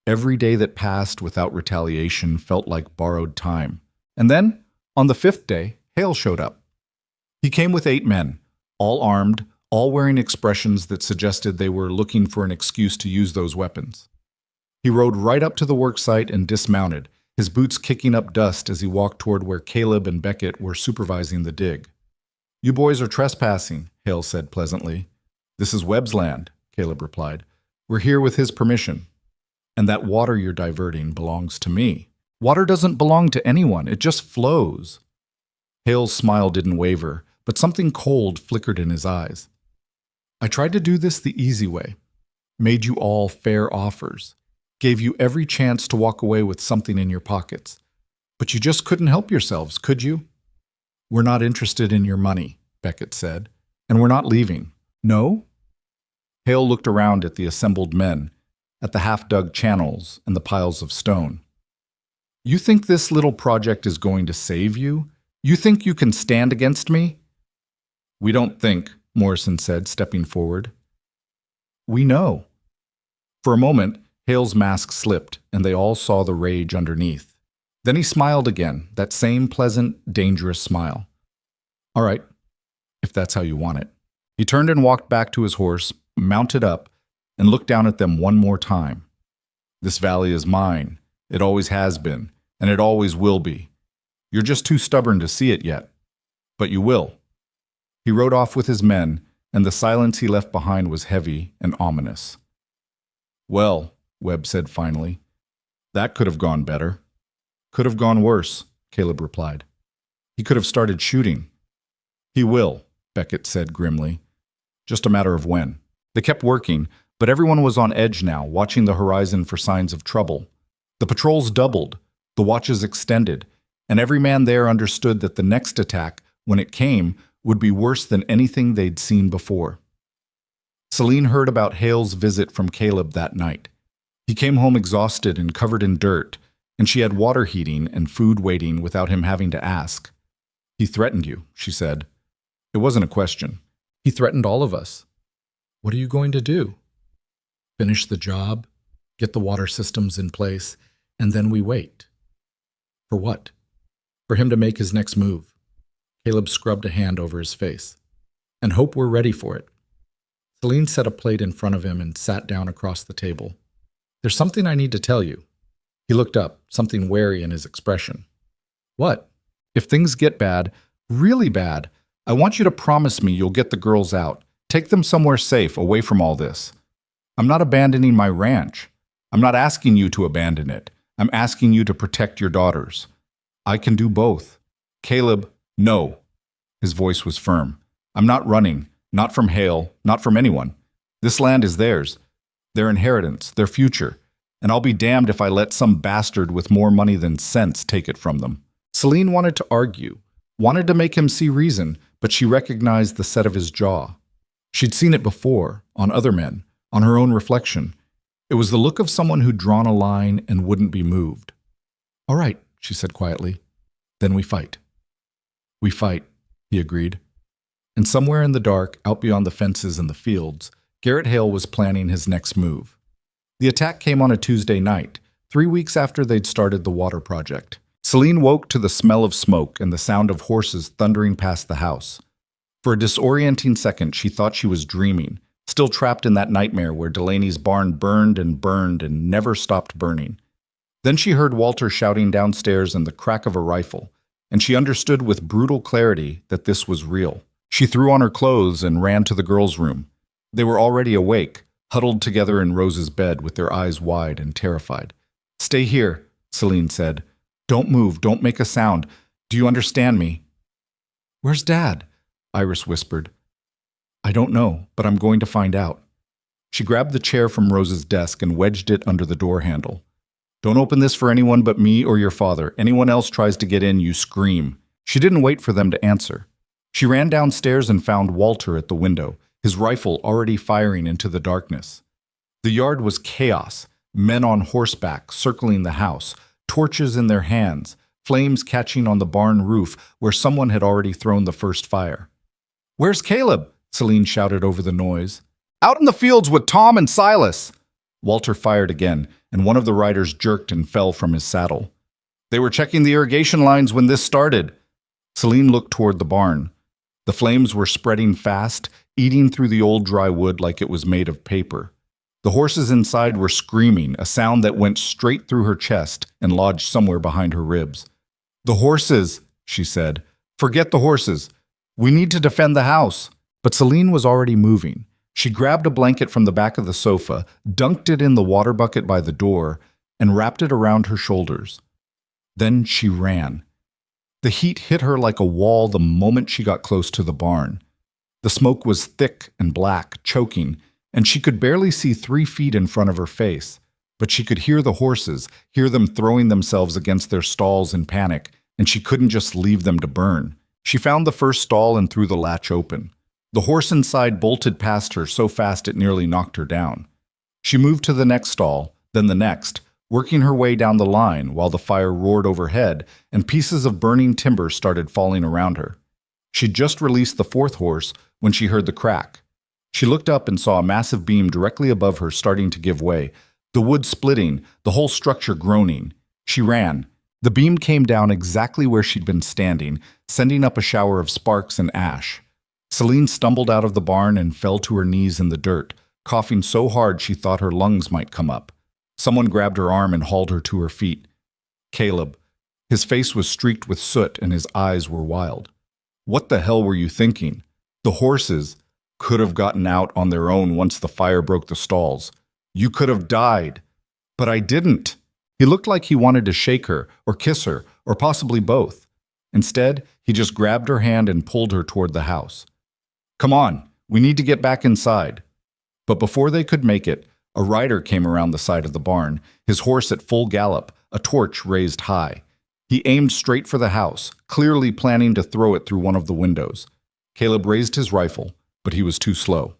Every day that passed without retaliation felt like borrowed time. And then, on the 5th day, Hale showed up. He came with 8 men, all armed, all wearing expressions that suggested they were looking for an excuse to use those weapons. He rode right up to the worksite and dismounted, his boots kicking up dust as he walked toward where Caleb and Beckett were supervising the dig. "You boys are trespassing," Hale said pleasantly. "This is Webb's land," Caleb replied. "We're here with his permission. And that water you're diverting belongs to me." "Water doesn't belong to anyone, it just flows." Hale's smile didn't waver, but something cold flickered in his eyes. "I tried to do this the easy way. Made you all fair offers. Gave you every chance to walk away with something in your pockets. But you just couldn't help yourselves, could you?" "We're not interested in your money," Beckett said. "And we're not leaving." "No?" Hale looked around at the assembled men, at the half-dug channels and the piles of stone. "You think this little project is going to save you? You think you can stand against me?" "We don't think," Morrison said, stepping forward. "We know." For a moment, Hale's mask slipped, and they all saw the rage underneath. Then he smiled again, that same pleasant, dangerous smile. "All right, if that's how you want it." He turned and walked back to his horse, mounted up, and looked down at them one more time. "This valley is mine. It always has been, and it always will be. You're just too stubborn to see it yet. But you will." He rode off with his men, and the silence he left behind was heavy and ominous. "Well," Webb said finally, "that could have gone better." "Could have gone worse," Caleb replied. "He could have started shooting." "He will," Beckett said grimly. "Just a matter of when." They kept working, but everyone was on edge now, watching the horizon for signs of trouble. The patrols doubled, the watches extended, and every man there understood that the next attack, when it came, would be worse than anything they'd seen before. Celine heard about Hale's visit from Caleb that night. He came home exhausted and covered in dirt, and she had water heating and food waiting without him having to ask. "He threatened you," she said. "It wasn't a question. He threatened all of us." "What are you going to do?" "Finish the job, get the water systems in place, and then we wait." "For what?" "For him to make his next move." Caleb scrubbed a hand over his face. "And hope we're ready for it." Celine set a plate in front of him and sat down across the table. "There's something I need to tell you." He looked up, something wary in his expression. "What?" "If things get bad, really bad, I want you to promise me you'll get the girls out. Take them somewhere safe, away from all this. I'm not abandoning my ranch. I'm not asking you to abandon it. I'm asking you to protect your daughters. I can do both. Caleb, no. His voice was firm. I'm not running, not from Hale, not from anyone. This land is theirs, their inheritance, their future, and I'll be damned if I let some bastard with more money than sense take it from them. Celine wanted to argue, wanted to make him see reason, but she recognized the set of his jaw. She'd seen it before, on other men, on her own reflection. It was the look of someone who'd drawn a line and wouldn't be moved. All right, she said quietly. Then we fight. We fight, he agreed. And somewhere in the dark, out beyond the fences and the fields, Garrett Hale was planning his next move. The attack came on a Tuesday night, 3 weeks after they'd started the water project. Celine woke to the smell of smoke and the sound of horses thundering past the house. For a disorienting second, she thought she was dreaming, still trapped in that nightmare where Delaney's barn burned and never stopped burning. Then she heard Walter shouting downstairs and the crack of a rifle, and she understood with brutal clarity that this was real. She threw on her clothes and ran to the girls' room. They were already awake, huddled together in Rose's bed with their eyes wide and terrified. Stay here, Celine said. Don't move, don't make a sound. Do you understand me? Where's Dad? Iris whispered. I don't know, but I'm going to find out. She grabbed the chair from Rose's desk and wedged it under the door handle. Don't open this for anyone but me or your father. Anyone else tries to get in, you scream. She didn't wait for them to answer. She ran downstairs and found Walter at the window, his rifle already firing into the darkness. The yard was chaos, men on horseback circling the house, torches in their hands, flames catching on the barn roof where someone had already thrown the first fire. Where's Caleb? Celine shouted over the noise. Out in the fields with Tom and Silas. Walter fired again, and one of the riders jerked and fell from his saddle. They were checking the irrigation lines when this started. Celine looked toward the barn. The flames were spreading fast, eating through the old dry wood like it was made of paper. The horses inside were screaming, a sound that went straight through her chest and lodged somewhere behind her ribs. The horses, she said. Forget the horses. We need to defend the house. But Celine was already moving. She grabbed a blanket from the back of the sofa, dunked it in the water bucket by the door, and wrapped it around her shoulders. Then she ran. The heat hit her like a wall the moment she got close to the barn. The smoke was thick and black, choking, and she could barely see 3 feet in front of her face. But she could hear the horses, hear them throwing themselves against their stalls in panic, and she couldn't just leave them to burn. She found the first stall and threw the latch open. The horse inside bolted past her so fast it nearly knocked her down. She moved to the next stall, then the next, working her way down the line while the fire roared overhead and pieces of burning timber started falling around her. She'd just released the 4th horse when she heard the crack. She looked up and saw a massive beam directly above her starting to give way, the wood splitting, the whole structure groaning. She ran. The beam came down exactly where she'd been standing, sending up a shower of sparks and ash. Celine stumbled out of the barn and fell to her knees in the dirt, coughing so hard she thought her lungs might come up. Someone grabbed her arm and hauled her to her feet. Caleb. His face was streaked with soot and his eyes were wild. What the hell were you thinking? The horses could have gotten out on their own once the fire broke the stalls. You could have died. But I didn't. He looked like he wanted to shake her or kiss her or possibly both. Instead, he just grabbed her hand and pulled her toward the house. Come on, we need to get back inside. But before they could make it, a rider came around the side of the barn, his horse at full gallop, a torch raised high. He aimed straight for the house, clearly planning to throw it through one of the windows. Caleb raised his rifle, but he was too slow.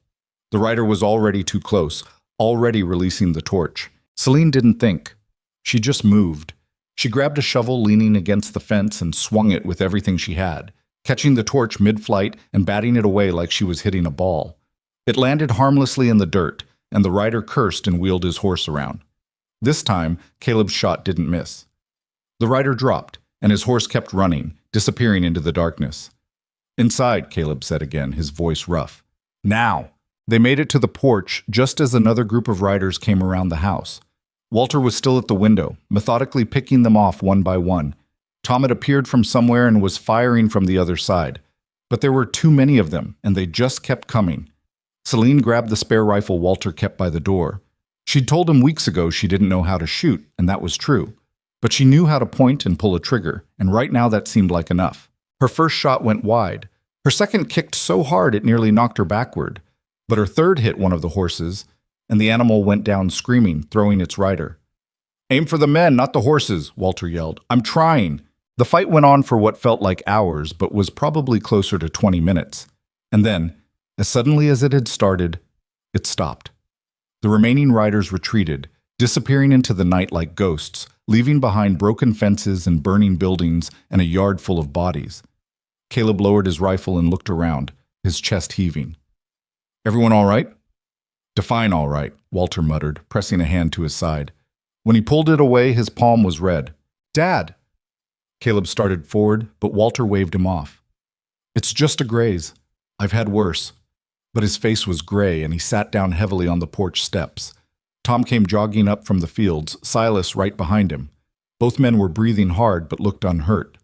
The rider was already too close, already releasing the torch. Celine didn't think. She just moved. She grabbed a shovel leaning against the fence and swung it with everything she had, catching the torch mid-flight and batting it away like she was hitting a ball. It landed harmlessly in the dirt, and the rider cursed and wheeled his horse around. This time, Caleb's shot didn't miss. The rider dropped, and his horse kept running, disappearing into the darkness. Inside, Caleb said again, his voice rough. Now! They made it to the porch just as another group of riders came around the house. Walter was still at the window, methodically picking them off one by one. Tom had appeared from somewhere and was firing from the other side. But there were too many of them, and they just kept coming. Celine grabbed the spare rifle Walter kept by the door. She'd told him weeks ago she didn't know how to shoot, and that was true. But she knew how to point and pull a trigger, and right now that seemed like enough. Her first shot went wide. Her second kicked so hard it nearly knocked her backward. But her third hit one of the horses, and the animal went down screaming, throwing its rider. "Aim for the men, not the horses," Walter yelled. "I'm trying." The fight went on for what felt like hours, but was probably closer to 20 minutes. And then, as suddenly as it had started, it stopped. The remaining riders retreated, disappearing into the night like ghosts, leaving behind broken fences and burning buildings and a yard full of bodies. Caleb lowered his rifle and looked around, his chest heaving. "Everyone all right?" "Define all right," Walter muttered, pressing a hand to his side. When he pulled it away, his palm was red. "Dad!" Caleb started forward, but Walter waved him off. "It's just a graze. I've had worse." But his face was gray, and he sat down heavily on the porch steps. Tom came jogging up from the fields, Silas right behind him. Both men were breathing hard, but looked unhurt.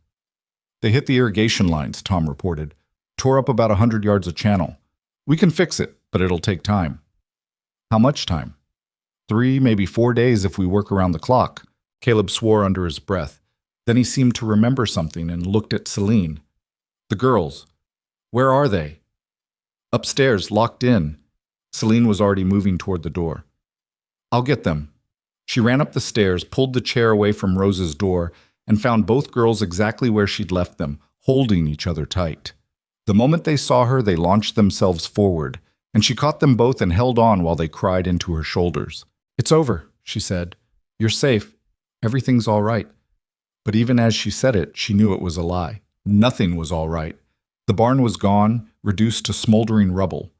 "They hit the irrigation lines," Tom reported. "Tore up about 100 yards of channel. We can fix it, but it'll take time." "How much time?" 3, maybe 4 days if we work around the clock." Caleb swore under his breath. Then he seemed to remember something and looked at Celine. "The girls. Where are they?" "Upstairs, locked in." Celine was already moving toward the door. "I'll get them." She ran up the stairs, pulled the chair away from Rose's door, and found both girls exactly where she'd left them, holding each other tight. The moment they saw her, they launched themselves forward, and she caught them both and held on while they cried into her shoulders. "It's over," she said. "You're safe. Everything's all right." But even as she said it, she knew it was a lie. Nothing was all right. The barn was gone, reduced to smoldering rubble.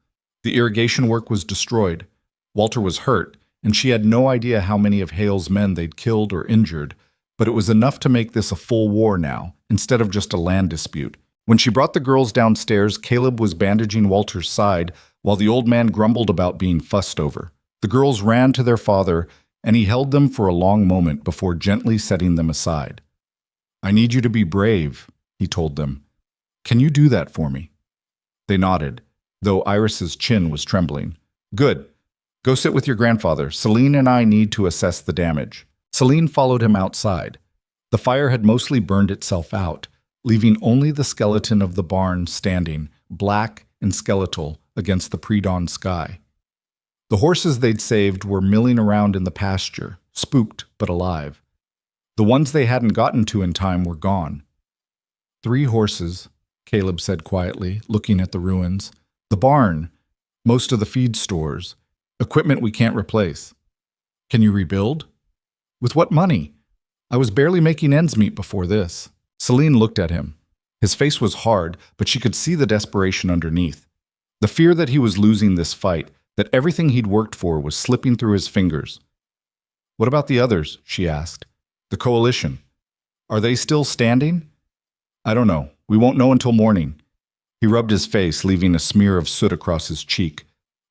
The irrigation work was destroyed. Walter was hurt, and she had no idea how many of Hale's men they'd killed or injured, but it was enough to make this a full war now, instead of just a land dispute. When she brought the girls downstairs, Caleb was bandaging Walter's side, while the old man grumbled about being fussed over. The girls ran to their father, and he held them for a long moment before gently setting them aside. "I need you to be brave," he told them. "Can you do that for me?" They nodded, though Iris's chin was trembling. "Good. Go sit with your grandfather. Celine and I need to assess the damage." Celine followed him outside. The fire had mostly burned itself out, leaving only the skeleton of the barn standing, black and skeletal, against the pre-dawn sky. The horses they'd saved were milling around in the pasture, spooked but alive. The ones they hadn't gotten to in time were gone. 3 horses, Caleb said quietly, looking at the ruins. The barn, most of the feed stores, equipment we can't replace. Can you rebuild? With what money? I was barely making ends meet before this. Celine looked at him. His face was hard, but she could see the desperation underneath. The fear that he was losing this fight, that everything he'd worked for was slipping through his fingers. "What about the others?" she asked. "The coalition. Are they still standing?" "I don't know. We won't know until morning." He rubbed his face, leaving a smear of soot across his cheek.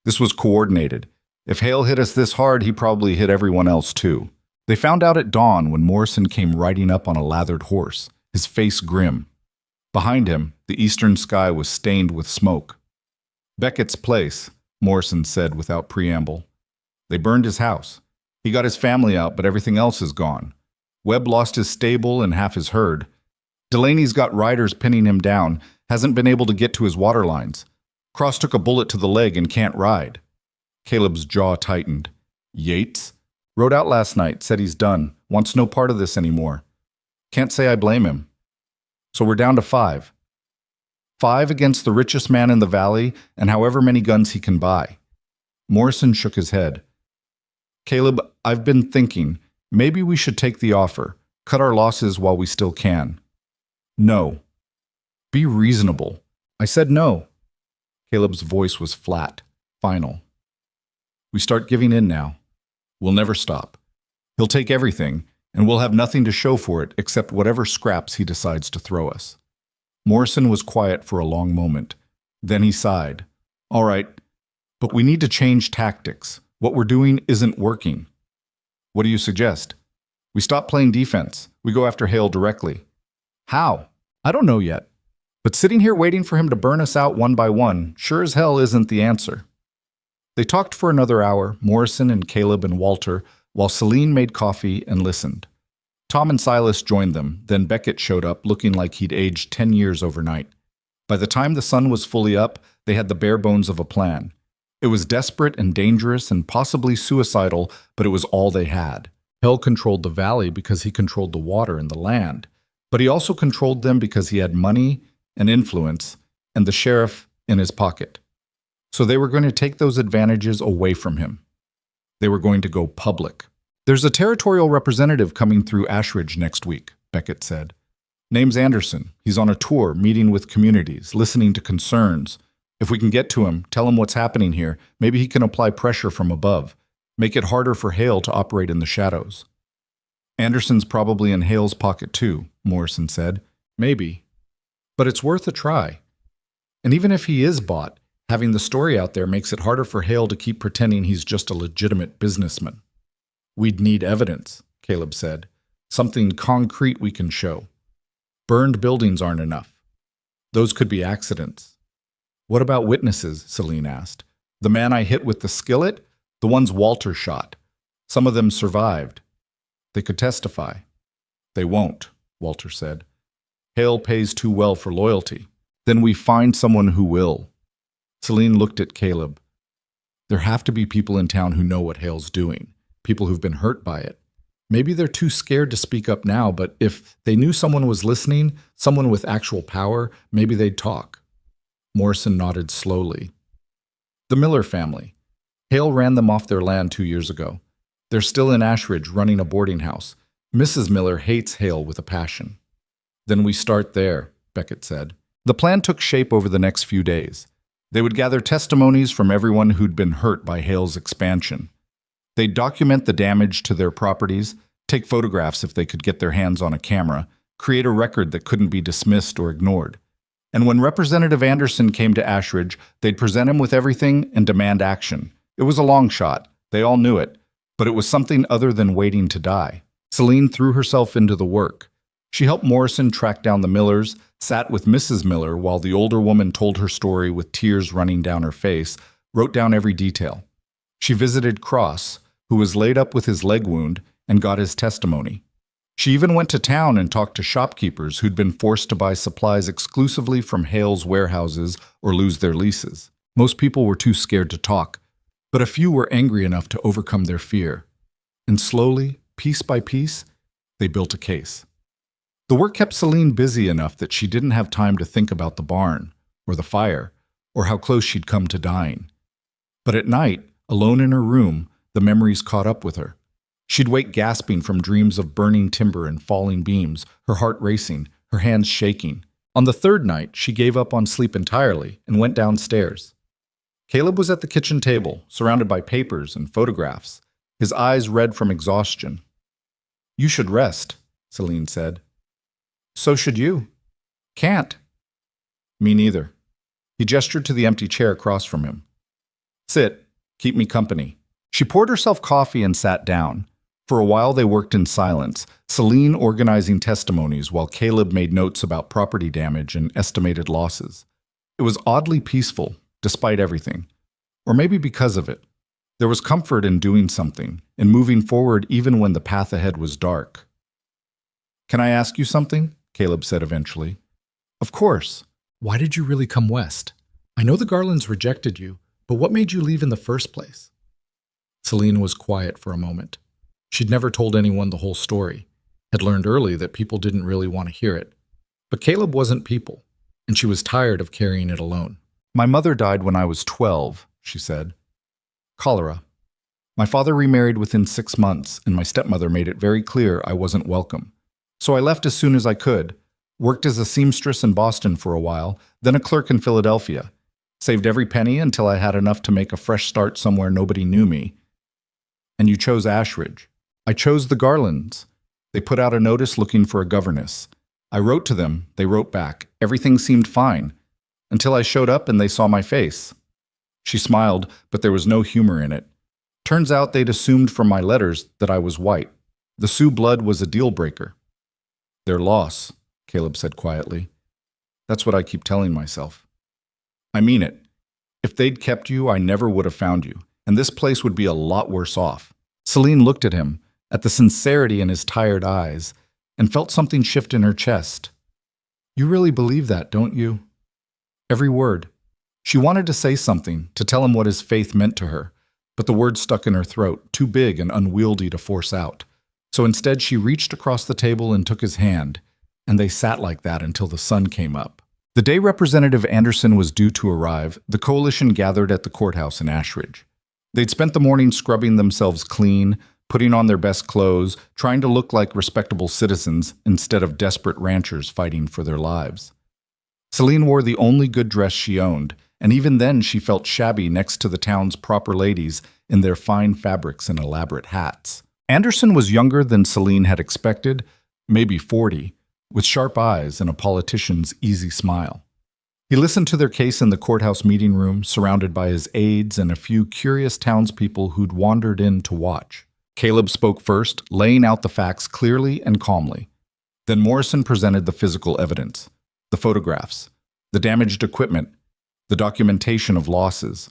This was coordinated. If Hale hit us this hard, he probably hit everyone else too. They found out at dawn when Morrison came riding up on a lathered horse, his face grim. Behind him, the eastern sky was stained with smoke. "Beckett's place," Morrison said without preamble. "They burned his house. He got his family out, but everything else is gone. Webb lost his stable and half his herd. Delaney's got riders pinning him down, hasn't been able to get to his water lines. Cross took a bullet to the leg and can't ride." Caleb's jaw tightened. "Yates? Rode out last night, said he's done, wants no part of this anymore. Can't say I blame him. So we're down to 5. 5 against the richest man in the valley and however many guns he can buy." Morrison shook his head. "Caleb, I've been thinking, maybe we should take the offer, cut our losses while we still can." "No." "Be reasonable." "I said no." Caleb's voice was flat, final. "We start giving in now. We'll never stop. He'll take everything, and we'll have nothing to show for it except whatever scraps he decides to throw us." Morrison was quiet for a long moment. Then he sighed. "All right, but we need to change tactics. What we're doing isn't working." "What do you suggest?" "We stop playing defense. We go after Hale directly." "How?" "I don't know yet. But sitting here waiting for him to burn us out one by one sure as hell isn't the answer. They talked for another hour, Morrison and Caleb and Walter, while Celine made coffee and listened. Tom and Silas joined them, then Beckett showed up looking like he'd aged 10 years overnight. By the time the sun was fully up, they had the bare bones of a plan. It was desperate and dangerous and possibly suicidal, but it was all they had. Hell controlled the valley because he controlled the water and the land, but he also controlled them because he had money and influence and the sheriff in his pocket. So they were going to take those advantages away from him. They were going to go public. "There's a territorial representative coming through Ashridge next week," Beckett said. "Name's Anderson. He's on a tour, meeting with communities, listening to concerns. If we can get to him, tell him what's happening here, maybe he can apply pressure from above. Make it harder for Hale to operate in the shadows." "Anderson's probably in Hale's pocket too," Morrison said. "Maybe. But it's worth a try. And even if he is bought, having the story out there makes it harder for Hale to keep pretending he's just a legitimate businessman." "We'd need evidence," Caleb said. "Something concrete we can show. Burned buildings aren't enough. Those could be accidents." "What about witnesses?" Celine asked. "The man I hit with the skillet? The ones Walter shot. Some of them survived. They could testify." "They won't," Walter said. "Hale pays too well for loyalty. Then we find someone who will." Celine looked at Caleb. "There have to be people in town who know what Hale's doing, people who've been hurt by it. Maybe they're too scared to speak up now, but if they knew someone was listening, someone with actual power, maybe they'd talk." Morrison nodded slowly. "The Miller family. Hale ran them off their land 2 years ago. They're still in Ashridge running a boarding house. Mrs. Miller hates Hale with a passion." "Then we start there," Beckett said. The plan took shape over the next few days. They would gather testimonies from everyone who'd been hurt by Hale's expansion. They'd document the damage to their properties, take photographs if they could get their hands on a camera, create a record that couldn't be dismissed or ignored. And when Representative Anderson came to Ashridge, they'd present him with everything and demand action. It was a long shot. They all knew it. But it was something other than waiting to die. Celine threw herself into the work. She helped Morrison track down the Millers, sat with Mrs. Miller while the older woman told her story with tears running down her face, wrote down every detail. She visited Cross, who was laid up with his leg wound, and got his testimony. She even went to town and talked to shopkeepers who'd been forced to buy supplies exclusively from Hale's warehouses or lose their leases. Most people were too scared to talk, but a few were angry enough to overcome their fear. And slowly, piece by piece, they built a case. The work kept Celine busy enough that she didn't have time to think about the barn, or the fire, or how close she'd come to dying. But at night, alone in her room, the memories caught up with her. She'd wake gasping from dreams of burning timber and falling beams, her heart racing, her hands shaking. On the third night, she gave up on sleep entirely and went downstairs. Caleb was at the kitchen table, surrounded by papers and photographs, his eyes red from exhaustion. "You should rest," Celine said. "So should you." "Can't." "Me neither." He gestured to the empty chair across from him. "Sit. Keep me company." She poured herself coffee and sat down. For a while they worked in silence, Celine organizing testimonies while Caleb made notes about property damage and estimated losses. It was oddly peaceful, despite everything. Or maybe because of it. There was comfort in doing something, in moving forward even when the path ahead was dark. "Can I ask you something?" Caleb said eventually. "Of course. Why did you really come west? I know the Garlands rejected you, but what made you leave in the first place?" Celine was quiet for a moment. She'd never told anyone the whole story, had learned early that people didn't really want to hear it. But Caleb wasn't people, and she was tired of carrying it alone. "My mother died when I was 12, she said. "Cholera. My father remarried within 6 months, and my stepmother made it very clear I wasn't welcome. So I left as soon as I could, worked as a seamstress in Boston for a while, then a clerk in Philadelphia. Saved every penny until I had enough to make a fresh start somewhere nobody knew me. And you chose Ashridge. I chose the Garlands. They put out a notice looking for a governess. I wrote to them, they wrote back. Everything seemed fine, until I showed up and they saw my face." She smiled, but there was no humor in it. "Turns out they'd assumed from my letters that I was white. The Sioux blood was a deal breaker." "Their loss," Caleb said quietly. That's what I keep telling myself. I mean it. If they'd kept you, I never would have found you, and this place would be a lot worse off. Celine looked at him, at the sincerity in his tired eyes, and felt something shift in her chest. You really believe that, don't you? Every word. She wanted to say something, to tell him what his faith meant to her, but the words stuck in her throat, too big and unwieldy to force out. So instead she reached across the table and took his hand, and they sat like that until the sun came up. The day Representative Anderson was due to arrive, the coalition gathered at the courthouse in Ashridge. They'd spent the morning scrubbing themselves clean, putting on their best clothes, trying to look like respectable citizens instead of desperate ranchers fighting for their lives. Celine wore the only good dress she owned, and even then she felt shabby next to the town's proper ladies in their fine fabrics and elaborate hats. Anderson was younger than Celine had expected, maybe 40, with sharp eyes and a politician's easy smile. He listened to their case in the courthouse meeting room, surrounded by his aides and a few curious townspeople who'd wandered in to watch. Caleb spoke first, laying out the facts clearly and calmly. Then Morrison presented the physical evidence, the photographs, the damaged equipment, the documentation of losses.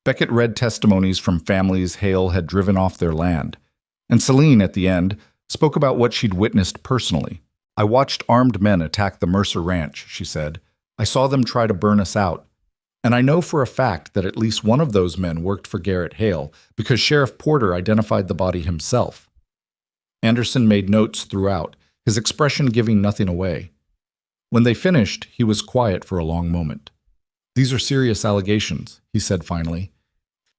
Beckett read testimonies from families Hale had driven off their land. And Celine, at the end, spoke about what she'd witnessed personally. I watched armed men attack the Mercer Ranch, she said. I saw them try to burn us out. And I know for a fact that at least one of those men worked for Garrett Hale because Sheriff Porter identified the body himself. Anderson made notes throughout, his expression giving nothing away. When they finished, he was quiet for a long moment. These are serious allegations, he said finally.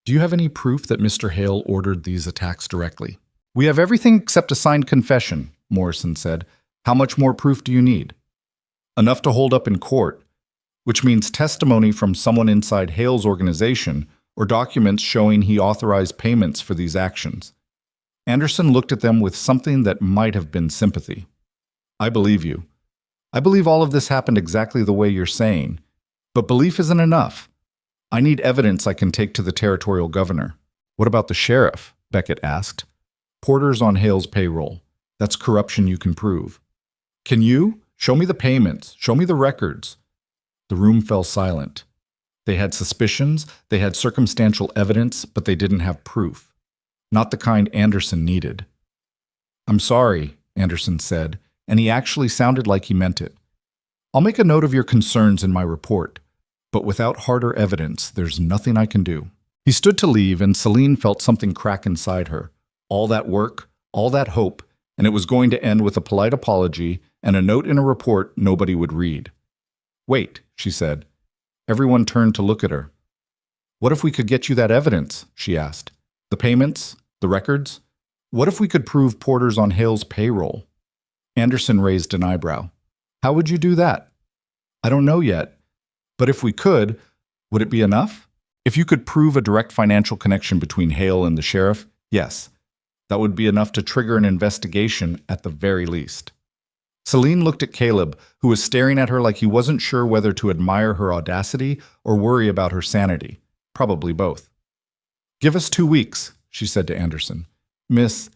Do you have any proof that Mr. Hale ordered these attacks directly? We have everything except a signed confession, Morrison said. How much more proof do you need? Enough to hold up in court, which means testimony from someone inside Hale's organization or documents showing he authorized payments for these actions. Anderson looked at them with something that might have been sympathy. I believe you. I believe all of this happened exactly the way you're saying, but belief isn't enough. I need evidence I can take to the territorial governor. What about the sheriff? Beckett asked. Porter's on Hale's payroll. That's corruption you can prove. Can you? Show me the payments. Show me the records. The room fell silent. They had suspicions, they had circumstantial evidence, but they didn't have proof. Not the kind Anderson needed. I'm sorry, Anderson said, and he actually sounded like he meant it. I'll make a note of your concerns in my report, but without harder evidence, there's nothing I can do. He stood to leave, and Celine felt something crack inside her. All that work, all that hope, and it was going to end with a polite apology and a note in a report nobody would read. Wait, she said. Everyone turned to look at her. What if we could get you that evidence? She asked. The payments? The records? What if we could prove Porter's on Hale's payroll? Anderson raised an eyebrow. How would you do that? I don't know yet. But if we could, would it be enough? If you could prove a direct financial connection between Hale and the sheriff, yes. That would be enough to trigger an investigation at the very least. Celine looked at Caleb, who was staring at her like he wasn't sure whether to admire her audacity or worry about her sanity. Probably both. Give us 2 weeks, she said to Anderson. Miss,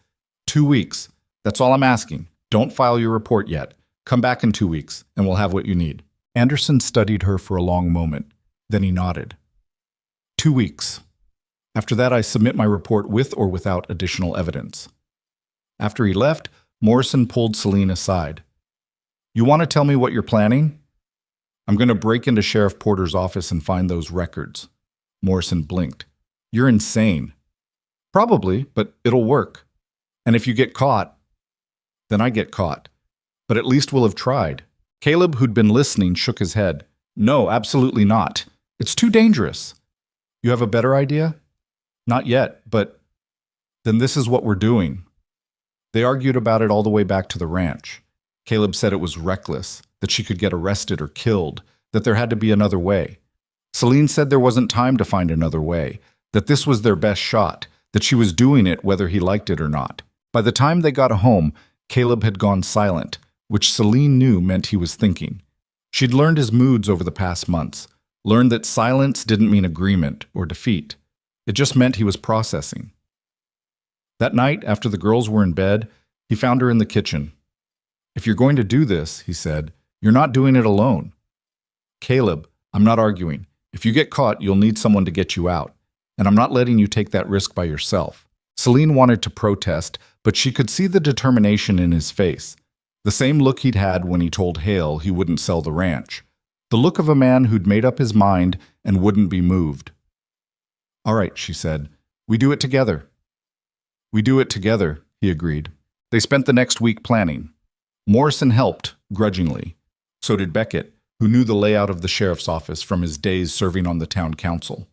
2 weeks. That's all I'm asking. Don't file your report yet. Come back in 2 weeks, and we'll have what you need. Anderson studied her for a long moment. Then he nodded. 2 weeks. After that, I submit my report with or without additional evidence. After he left, Morrison pulled Celine aside. You want to tell me what you're planning? I'm going to break into Sheriff Porter's office and find those records. Morrison blinked. You're insane. Probably, but it'll work. And if you get caught, then I get caught. But at least we'll have tried. Caleb, who'd been listening, shook his head. No, absolutely not. It's too dangerous. You have a better idea? Not yet, but then this is what we're doing. They argued about it all the way back to the ranch. Caleb said it was reckless, that she could get arrested or killed, that there had to be another way. Celine said there wasn't time to find another way, that this was their best shot, that she was doing it whether he liked it or not. By the time they got home, Caleb had gone silent, which Celine knew meant he was thinking. She'd learned his moods over the past months, learned that silence didn't mean agreement or defeat. It just meant he was processing. That night, after the girls were in bed, he found her in the kitchen. If you're going to do this, he said, you're not doing it alone. Caleb, I'm not arguing. If you get caught, you'll need someone to get you out. And I'm not letting you take that risk by yourself. Celine wanted to protest, but she could see the determination in his face. The same look he'd had when he told Hale he wouldn't sell the ranch. The look of a man who'd made up his mind and wouldn't be moved. All right, she said. We do it together. We do it together, he agreed. They spent the next week planning. Morrison helped, grudgingly. So did Beckett, who knew the layout of the sheriff's office from his days serving on the town council.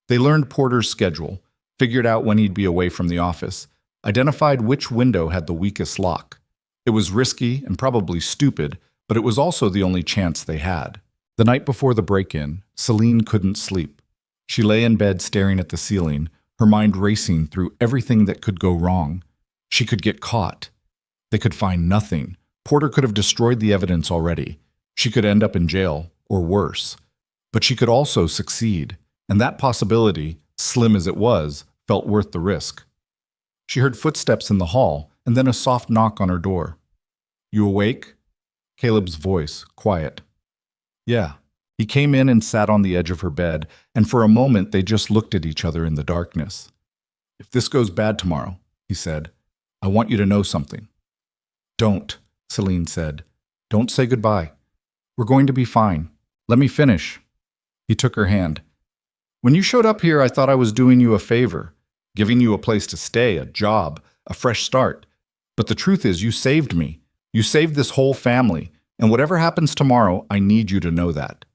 They learned Porter's schedule, figured out when he'd be away from the office, identified which window had the weakest lock. It was risky and probably stupid, but it was also the only chance they had. The night before the break-in, Celine couldn't sleep. She lay in bed staring at the ceiling, her mind racing through everything that could go wrong. She could get caught. They could find nothing. Porter could have destroyed the evidence already. She could end up in jail, or worse. But she could also succeed, and that possibility, slim as it was, felt worth the risk. She heard footsteps in the hall, and then a soft knock on her door. You awake? Caleb's voice, quiet. Yeah. He came in and sat on the edge of her bed, and for a moment they just looked at each other in the darkness. If this goes bad tomorrow, he said, I want you to know something. Don't, Celine said. Don't say goodbye. We're going to be fine. Let me finish. He took her hand. When you showed up here, I thought I was doing you a favor, giving you a place to stay, a job, a fresh start. But the truth is, you saved me. You saved this whole family, and whatever happens tomorrow, I need you to know that.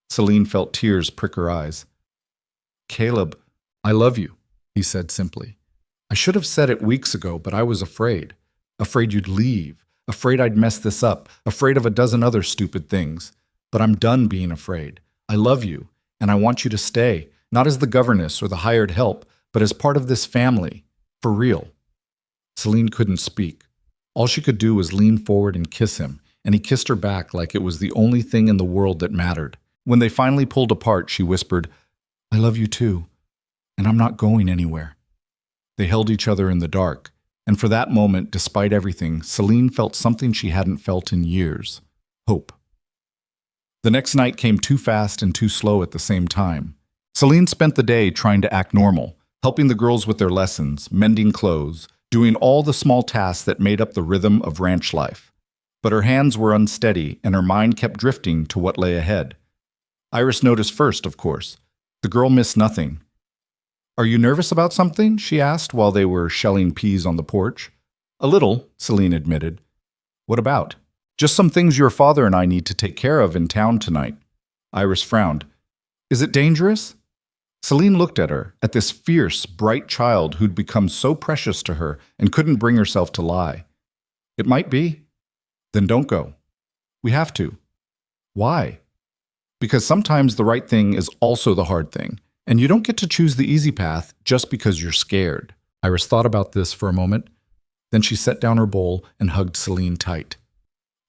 Celine felt tears prick her eyes. Caleb, I love you, he said simply. I should have said it weeks ago, but I was afraid. Afraid you'd leave. Afraid I'd mess this up. Afraid of a dozen other stupid things. But I'm done being afraid. I love you, and I want you to stay, not as the governess or the hired help, but as part of this family. For real. Celine couldn't speak. All she could do was lean forward and kiss him, and he kissed her back like it was the only thing in the world that mattered. When they finally pulled apart, she whispered, I love you too, and I'm not going anywhere. They held each other in the dark, and for that moment, despite everything, Celine felt something she hadn't felt in years. Hope. The next night came too fast and too slow at the same time. Celine spent the day trying to act normal, helping the girls with their lessons, mending clothes, doing all the small tasks that made up the rhythm of ranch life. But her hands were unsteady, and her mind kept drifting to what lay ahead. Iris noticed first, of course. The girl missed nothing. Are you nervous about something? She asked while they were shelling peas on the porch. A little, Celine admitted. What about? Just some things your father and I need to take care of in town tonight. Iris frowned. Is it dangerous? Celine looked at her, at this fierce, bright child who'd become so precious to her and couldn't bring herself to lie. It might be. Then don't go. We have to. Why? Because sometimes the right thing is also the hard thing, and you don't get to choose the easy path just because you're scared. Iris thought about this for a moment. Then she set down her bowl and hugged Celine tight.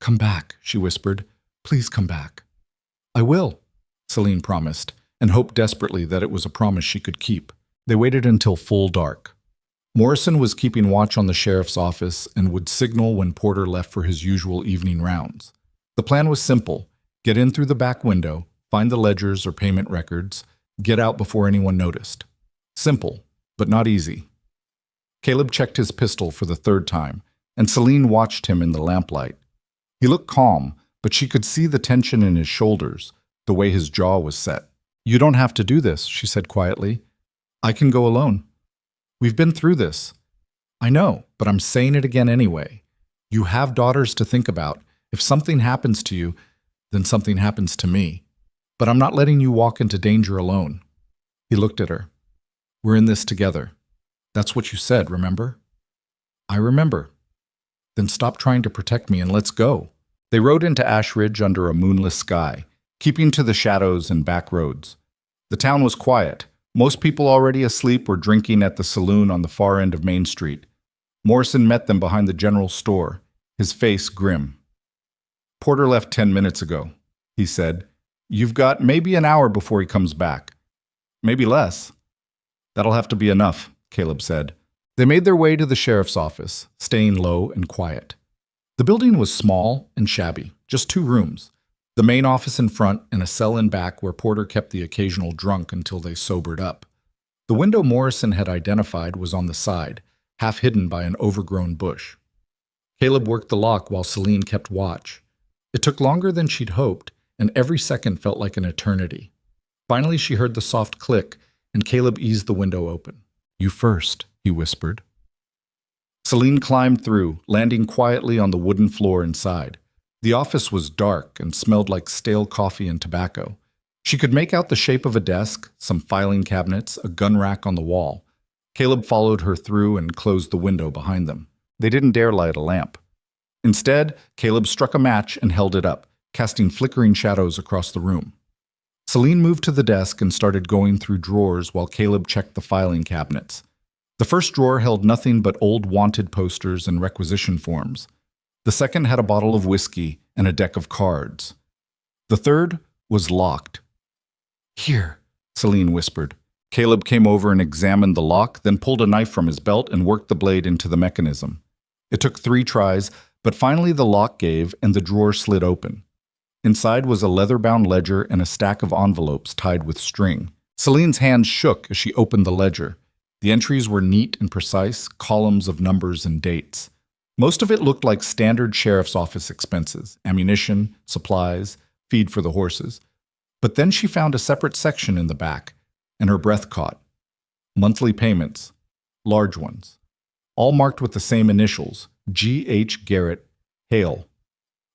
Come back, she whispered. Please come back. I will, Celine promised, and hoped desperately that it was a promise she could keep. They waited until full dark. Morrison was keeping watch on the sheriff's office and would signal when Porter left for his usual evening rounds. The plan was simple. Get in through the back window, find the ledgers or payment records, get out before anyone noticed. Simple, but not easy. Caleb checked his pistol for the third time, and Celine watched him in the lamplight. He looked calm, but she could see the tension in his shoulders, the way his jaw was set. You don't have to do this, she said quietly. I can go alone. We've been through this. I know, but I'm saying it again anyway. You have daughters to think about. If something happens to you, then something happens to me. But I'm not letting you walk into danger alone. He looked at her. We're in this together. That's what you said, remember? I remember. Then stop trying to protect me and let's go. They rode into Ash Ridge under a moonless sky, keeping to the shadows and back roads. The town was quiet. Most people already asleep or drinking at the saloon on the far end of Main Street. Morrison met them behind the general store, his face grim. Porter left 10 minutes ago, he said. You've got maybe an hour before he comes back. Maybe less. That'll have to be enough, Caleb said. They made their way to the sheriff's office, staying low and quiet. The building was small and shabby, just 2 rooms. The main office in front and a cell in back where Porter kept the occasional drunk until they sobered up. The window Morrison had identified was on the side, half hidden by an overgrown bush. Caleb worked the lock while Celine kept watch. It took longer than she'd hoped, and every second felt like an eternity. Finally, she heard the soft click, and Caleb eased the window open. "You first," he whispered. Celine climbed through, landing quietly on the wooden floor inside. The office was dark and smelled like stale coffee and tobacco. She could make out the shape of a desk, some filing cabinets, a gun rack on the wall. Caleb followed her through and closed the window behind them. They didn't dare light a lamp. Instead, Caleb struck a match and held it up, casting flickering shadows across the room. Celine moved to the desk and started going through drawers while Caleb checked the filing cabinets. The first drawer held nothing but old wanted posters and requisition forms. The second had a bottle of whiskey and a deck of cards. The third was locked. "Here," Celine whispered. Caleb came over and examined the lock, then pulled a knife from his belt and worked the blade into the mechanism. It took 3 tries, but finally the lock gave and the drawer slid open. Inside was a leather-bound ledger and a stack of envelopes tied with string. Celine's hands shook as she opened the ledger. The entries were neat and precise, columns of numbers and dates. Most of it looked like standard sheriff's office expenses, ammunition, supplies, feed for the horses. But then she found a separate section in the back, and her breath caught. Monthly payments, large ones, all marked with the same initials, G.H. Garrett, Hale.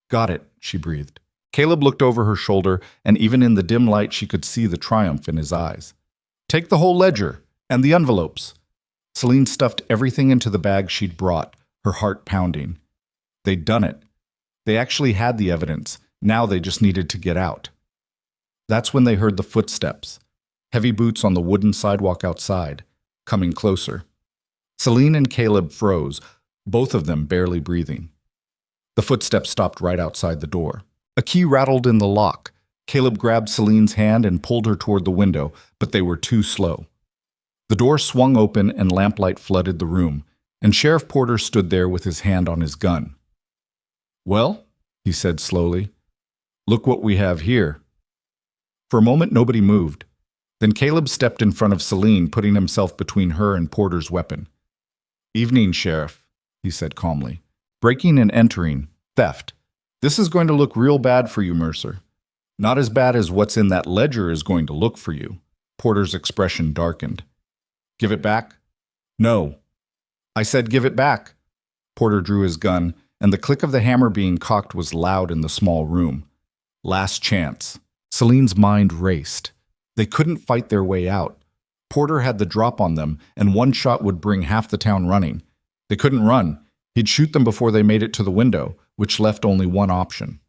"Got it," she breathed. Caleb looked over her shoulder, and even in the dim light she could see the triumph in his eyes. "Take the whole ledger, and the envelopes." Celine stuffed everything into the bag she'd brought, her heart pounding. They'd done it. They actually had the evidence. Now they just needed to get out. That's when they heard the footsteps, heavy boots on the wooden sidewalk outside, coming closer. Celine and Caleb froze, both of them barely breathing. The footsteps stopped right outside the door. A key rattled in the lock. Caleb grabbed Celine's hand and pulled her toward the window, but they were too slow. The door swung open and lamplight flooded the room, and Sheriff Porter stood there with his hand on his gun. "Well," he said slowly, "look what we have here." For a moment nobody moved. Then Caleb stepped in front of Celine, putting himself between her and Porter's weapon. "Evening, Sheriff," he said calmly. "Breaking and entering, theft. This is going to look real bad for you, Mercer. Not as bad as what's in that ledger is going to look for you." Porter's expression darkened. "Give it back?" "No." "I said give it back." Porter drew his gun, and the click of the hammer being cocked was loud in the small room. Last chance. Celine's mind raced. They couldn't fight their way out. Porter had the drop on them, and one shot would bring half the town running. They couldn't run. He'd shoot them before they made it to the window, which left only one option.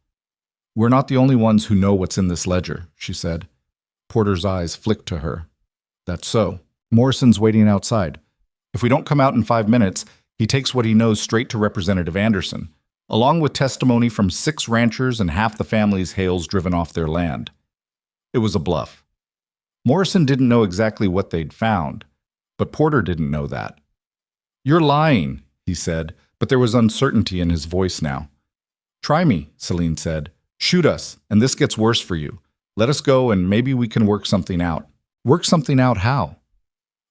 "We're not the only ones who know what's in this ledger," she said. Porter's eyes flicked to her. "That's so. Morrison's waiting outside. If we don't come out in 5 minutes, he takes what he knows straight to Representative Anderson, along with testimony from 6 ranchers and half the families Hale's driven off their land." It was a bluff. Morrison didn't know exactly what they'd found, but Porter didn't know that. "You're lying," he said, but there was uncertainty in his voice now. "Try me," Celine said. "Shoot us, and this gets worse for you. Let us go, and maybe we can work something out." "Work something out how?"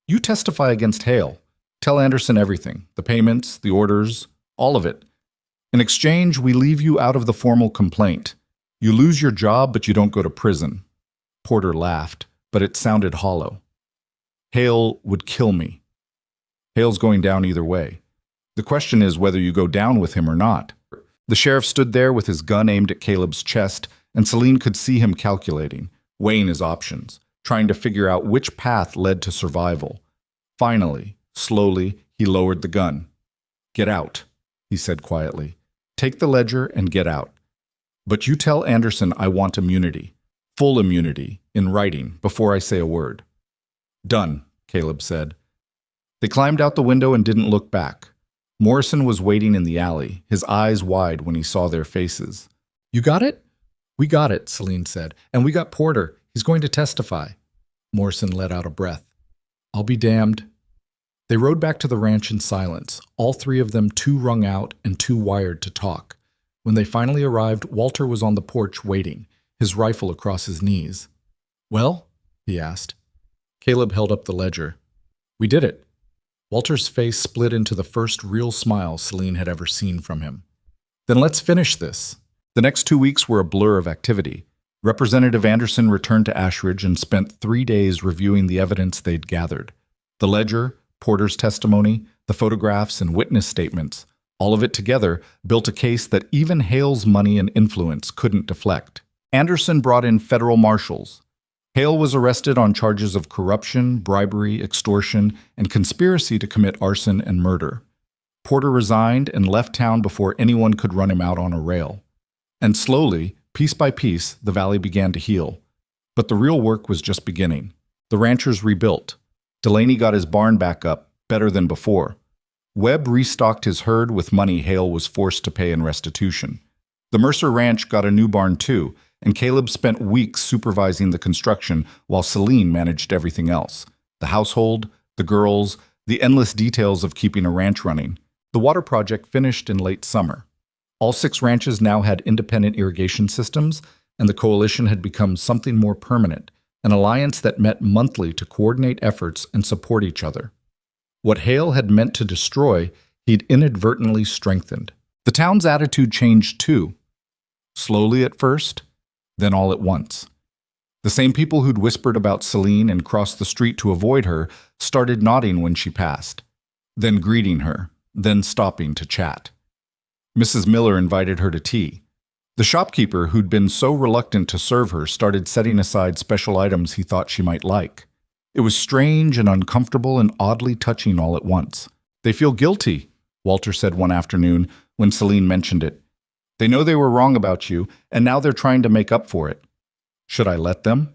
"You testify against Hale. Tell Anderson everything, the payments, the orders, all of it. In exchange, we leave you out of the formal complaint. You lose your job, but you don't go to prison." Porter laughed, but it sounded hollow. "Hale would kill me. Hale's going down either way. The question is whether you go down with him or not." The sheriff stood there with his gun aimed at Caleb's chest, and Celine could see him calculating, weighing his options, trying to figure out which path led to survival. Finally, slowly, he lowered the gun. "Get out," he said quietly. "Take the ledger and get out. But you tell Anderson I want immunity, full immunity, in writing, before I say a word." "Done," Caleb said. They climbed out the window and didn't look back. Morrison was waiting in the alley, his eyes wide when he saw their faces. "You got it?" "We got it," Celine said. "And we got Porter. He's going to testify." Morrison let out a breath. "I'll be damned." They rode back to the ranch in silence, all 3 of them too wrung out and too wired to talk. When they finally arrived, Walter was on the porch waiting, his rifle across his knees. "Well?" he asked. Caleb held up the ledger. "We did it." Walter's face split into the first real smile Celine had ever seen from him. "Then let's finish this." The next 2 weeks were a blur of activity. Representative Anderson returned to Ashridge and spent 3 days reviewing the evidence they'd gathered. The ledger, Porter's testimony, the photographs, and witness statements, all of it together built a case that even Hale's money and influence couldn't deflect. Anderson brought in federal marshals. Hale was arrested on charges of corruption, bribery, extortion, and conspiracy to commit arson and murder. Porter resigned and left town before anyone could run him out on a rail. And slowly, piece by piece, the valley began to heal. But the real work was just beginning. The ranchers rebuilt. Delaney got his barn back up, better than before. Webb restocked his herd with money Hale was forced to pay in restitution. The Mercer Ranch got a new barn too, and Caleb spent weeks supervising the construction while Celine managed everything else. The household, the girls, the endless details of keeping a ranch running. The water project finished in late summer. All 6 ranches now had independent irrigation systems, and the coalition had become something more permanent, an alliance that met monthly to coordinate efforts and support each other. What Hale had meant to destroy, he'd inadvertently strengthened. The town's attitude changed too. Slowly at first, then all at once. The same people who'd whispered about Celine and crossed the street to avoid her started nodding when she passed, then greeting her, then stopping to chat. Mrs. Miller invited her to tea. The shopkeeper, who'd been so reluctant to serve her, started setting aside special items he thought she might like. It was strange and uncomfortable and oddly touching all at once. "They feel guilty," Walter said one afternoon when Celine mentioned it. "They know they were wrong about you, and now they're trying to make up for it. Should I let them?"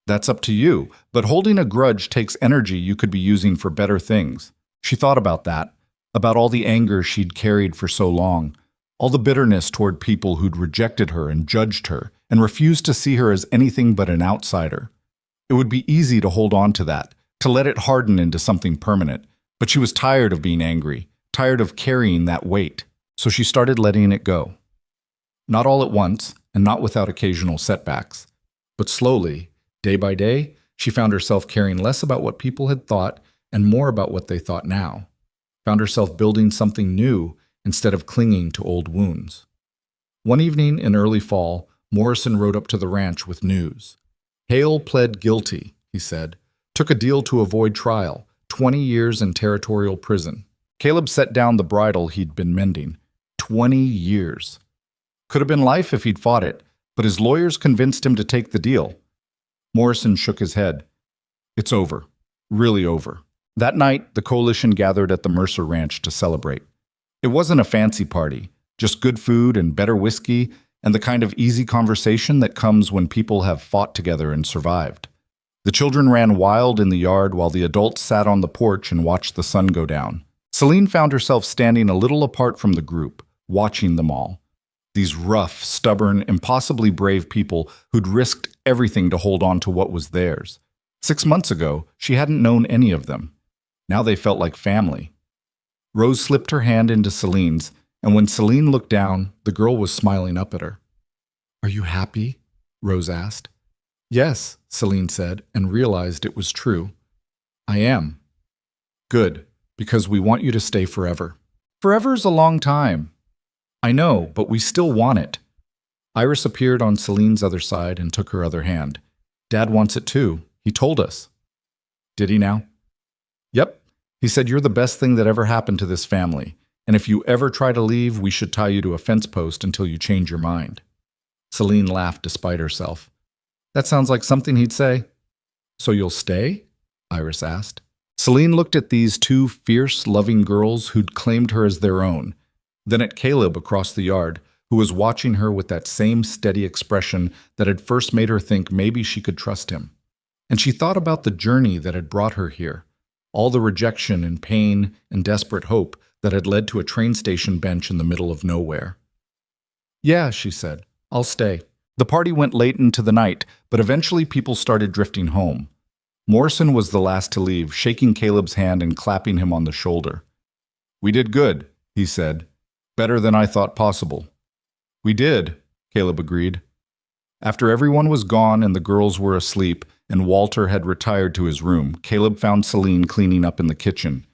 "That's up to you, but holding a grudge takes energy you could be using for better things." She thought about that, about all the anger she'd carried for so long, all the bitterness toward people who'd rejected her and judged her and refused to see her as anything but an outsider. It would be easy to hold on to that, to let it harden into something permanent, but she was tired of being angry, tired of carrying that weight, so she started letting it go. Not all at once, and not without occasional setbacks, but slowly, day by day, she found herself caring less about what people had thought and more about what they thought now. Found herself building something new instead of clinging to old wounds. One evening in early fall, Morrison rode up to the ranch with news. Hale pled guilty, he said, took a deal to avoid trial, 20 years in territorial prison. Caleb set down the bridle he'd been mending. 20 years. Could have been life if he'd fought it, but his lawyers convinced him to take the deal. Morrison shook his head. "It's over. Really over." That night, the coalition gathered at the Mercer Ranch to celebrate. It wasn't a fancy party, just good food and better whiskey and the kind of easy conversation that comes when people have fought together and survived. The children ran wild in the yard while the adults sat on the porch and watched the sun go down. Celine found herself standing a little apart from the group, watching them all. These rough, stubborn, impossibly brave people who'd risked everything to hold on to what was theirs. 6 months ago, she hadn't known any of them. Now they felt like family. Rose slipped her hand into Celine's, and when Celine looked down, the girl was smiling up at her. "Are you happy?" Rose asked. "Yes," Celine said, and realized it was true. "I am." "Good, because we want you to stay forever." "Forever's a long time." "I know, but we still want it." Iris appeared on Celine's other side and took her other hand. "Dad wants it too. He told us." "Did he now?" "Yep. He said you're the best thing that ever happened to this family, and if you ever try to leave, we should tie you to a fence post until you change your mind." Celine laughed despite herself. "That sounds like something he'd say." "So you'll stay?" Iris asked. Celine looked at these 2 fierce, loving girls who'd claimed her as their own, then at Caleb across the yard, who was watching her with that same steady expression that had first made her think maybe she could trust him. And she thought about the journey that had brought her here, all the rejection and pain and desperate hope that had led to a train station bench in the middle of nowhere. "Yeah," she said, "I'll stay." The party went late into the night, but eventually people started drifting home. Morrison was the last to leave, shaking Caleb's hand and clapping him on the shoulder. "We did good," he said. "Better than I thought possible." We did, Caleb agreed. After everyone was gone and the girls were asleep and Walter had retired to his room, Caleb found Celine cleaning up in the kitchen.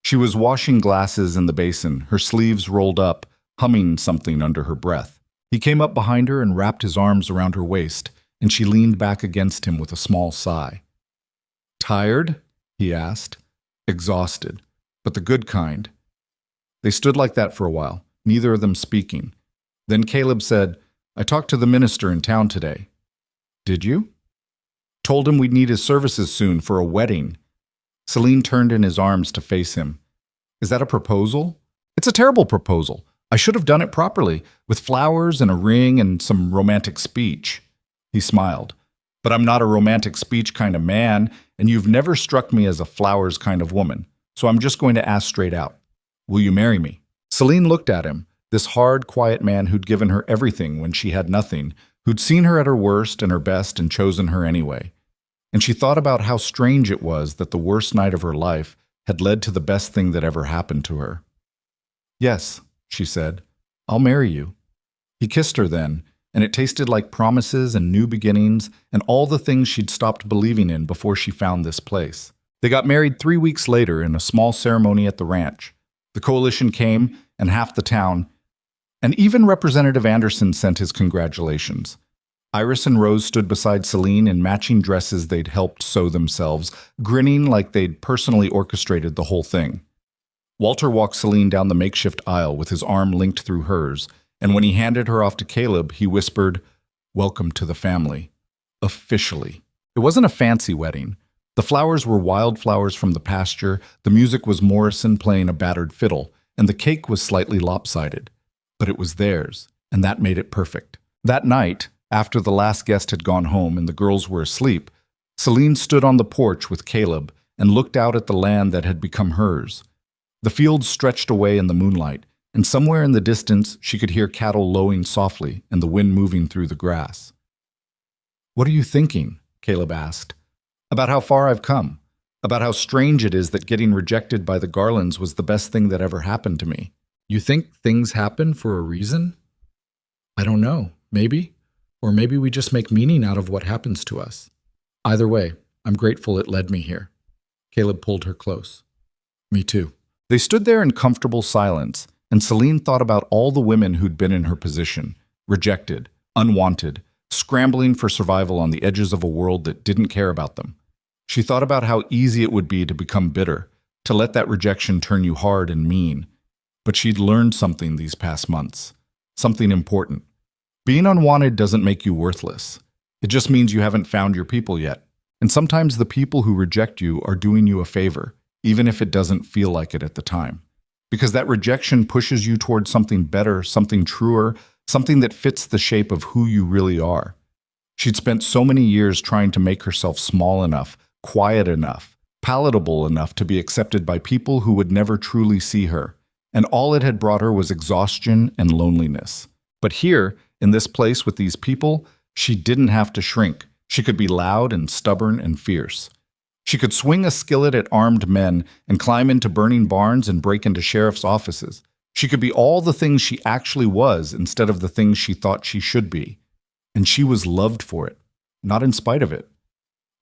She was washing glasses in the basin, her sleeves rolled up, humming something under her breath. He came up behind her and wrapped his arms around her waist, and she leaned back against him with a small sigh. Tired? He asked. Exhausted, but the good kind. They stood like that for a while, neither of them speaking. Then Caleb said, I talked to the minister in town today. Did you? Told him we'd need his services soon for a wedding. Celine turned in his arms to face him. Is that a proposal? It's a terrible proposal. I should have done it properly, with flowers and a ring and some romantic speech. He smiled. But I'm not a romantic speech kind of man, and you've never struck me as a flowers kind of woman. So I'm just going to ask straight out. Will you marry me? Celine looked at him, this hard, quiet man who'd given her everything when she had nothing, who'd seen her at her worst and her best and chosen her anyway. And she thought about how strange it was that the worst night of her life had led to the best thing that ever happened to her. Yes, she said, I'll marry you. He kissed her then, and it tasted like promises and new beginnings and all the things she'd stopped believing in before she found this place. They got married 3 weeks later in a small ceremony at the ranch. The coalition came, and half the town, and even Representative Anderson sent his congratulations. Iris and Rose stood beside Celine in matching dresses they'd helped sew themselves, grinning like they'd personally orchestrated the whole thing. Walter walked Celine down the makeshift aisle with his arm linked through hers, and when he handed her off to Caleb, he whispered, Welcome to the family. Officially. It wasn't a fancy wedding. The flowers were wildflowers from the pasture, the music was Morrison playing a battered fiddle, and the cake was slightly lopsided. But it was theirs, and that made it perfect. That night, after the last guest had gone home and the girls were asleep, Celine stood on the porch with Caleb and looked out at the land that had become hers. The fields stretched away in the moonlight, and somewhere in the distance she could hear cattle lowing softly and the wind moving through the grass. What are you thinking? Caleb asked. About how far I've come. About how strange it is that getting rejected by the Garlands was the best thing that ever happened to me. You think things happen for a reason? I don't know. Maybe. Or maybe we just make meaning out of what happens to us. Either way, I'm grateful it led me here. Caleb pulled her close. Me too. They stood there in comfortable silence, and Celine thought about all the women who'd been in her position, rejected, unwanted, scrambling for survival on the edges of a world that didn't care about them. She thought about how easy it would be to become bitter, to let that rejection turn you hard and mean. But she'd learned something these past months, something important. Being unwanted doesn't make you worthless. It just means you haven't found your people yet. And sometimes the people who reject you are doing you a favor, even if it doesn't feel like it at the time. Because that rejection pushes you towards something better, something truer, something that fits the shape of who you really are. She'd spent so many years trying to make herself small enough, quiet enough, palatable enough to be accepted by people who would never truly see her. And all it had brought her was exhaustion and loneliness. But here, in this place with these people, she didn't have to shrink. She could be loud and stubborn and fierce. She could swing a skillet at armed men and climb into burning barns and break into sheriff's offices. She could be all the things she actually was instead of the things she thought she should be. And she was loved for it, not in spite of it.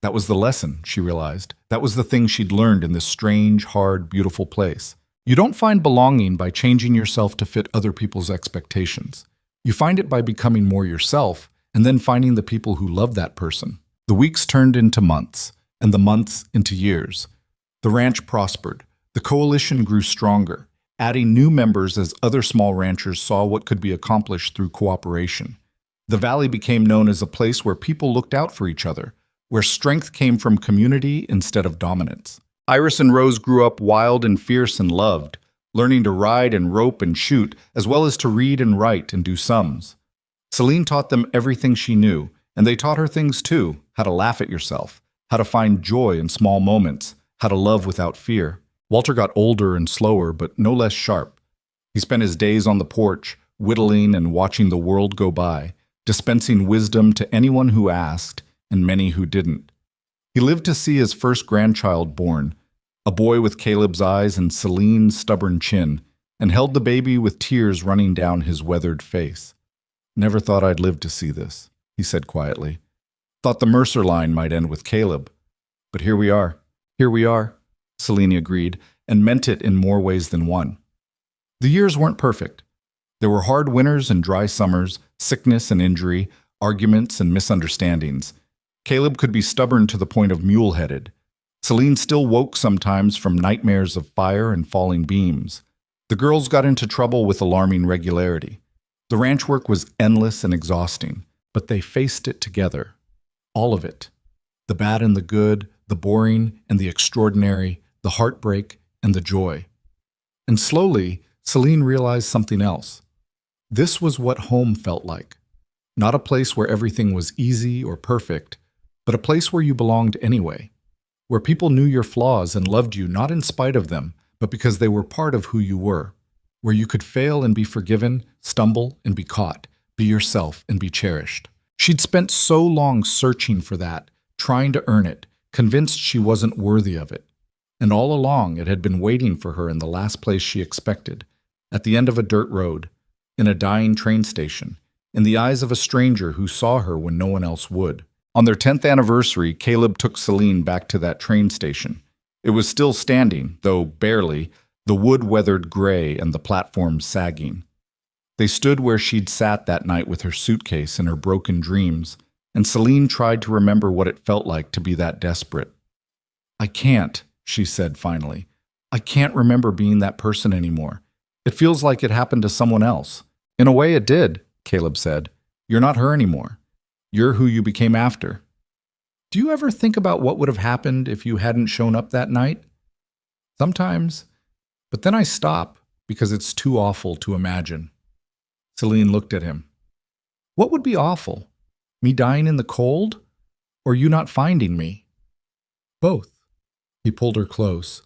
That was the lesson, she realized. That was the thing she'd learned in this strange, hard, beautiful place. You don't find belonging by changing yourself to fit other people's expectations. You find it by becoming more yourself and then finding the people who love that person. The weeks turned into months, and the months into years. The ranch prospered. The coalition grew stronger, adding new members as other small ranchers saw what could be accomplished through cooperation. The valley became known as a place where people looked out for each other, where strength came from community instead of dominance. Iris and Rose grew up wild and fierce and loved, learning to ride and rope and shoot, as well as to read and write and do sums. Celine taught them everything she knew, and they taught her things too, how to laugh at yourself, how to find joy in small moments, how to love without fear. Walter got older and slower, but no less sharp. He spent his days on the porch, whittling and watching the world go by, dispensing wisdom to anyone who asked, and many who didn't. He lived to see his first grandchild born, a boy with Caleb's eyes and Celine's stubborn chin, and held the baby with tears running down his weathered face. Never thought I'd live to see this, he said quietly. Thought the Mercer line might end with Caleb. But here we are. Here we are, Celine agreed, and meant it in more ways than one. The years weren't perfect. There were hard winters and dry summers, sickness and injury, arguments and misunderstandings. Caleb could be stubborn to the point of mule-headed. Celine still woke sometimes from nightmares of fire and falling beams. The girls got into trouble with alarming regularity. The ranch work was endless and exhausting, but they faced it together. All of it. The bad and the good, the boring and the extraordinary, the heartbreak and the joy. And slowly, Celine realized something else. This was what home felt like. Not a place where everything was easy or perfect, but a place where you belonged anyway. Where people knew your flaws and loved you not in spite of them, but because they were part of who you were. Where you could fail and be forgiven, stumble and be caught, be yourself and be cherished. She'd spent so long searching for that, trying to earn it, convinced she wasn't worthy of it. And all along it had been waiting for her in the last place she expected, at the end of a dirt road, in a dying train station, in the eyes of a stranger who saw her when no one else would. On their 10th anniversary, Caleb took Celine back to that train station. It was still standing, though barely, the wood weathered gray and the platform sagging. They stood where she'd sat that night with her suitcase and her broken dreams, and Celine tried to remember what it felt like to be that desperate. I can't, she said finally. I can't remember being that person anymore. It feels like it happened to someone else. In a way it did, Caleb said. You're not her anymore. You're who you became after. Do you ever think about what would have happened if you hadn't shown up that night? Sometimes, but then I stop because it's too awful to imagine. Celine looked at him. What would be awful? Me dying in the cold? Or you not finding me? Both. He pulled her close.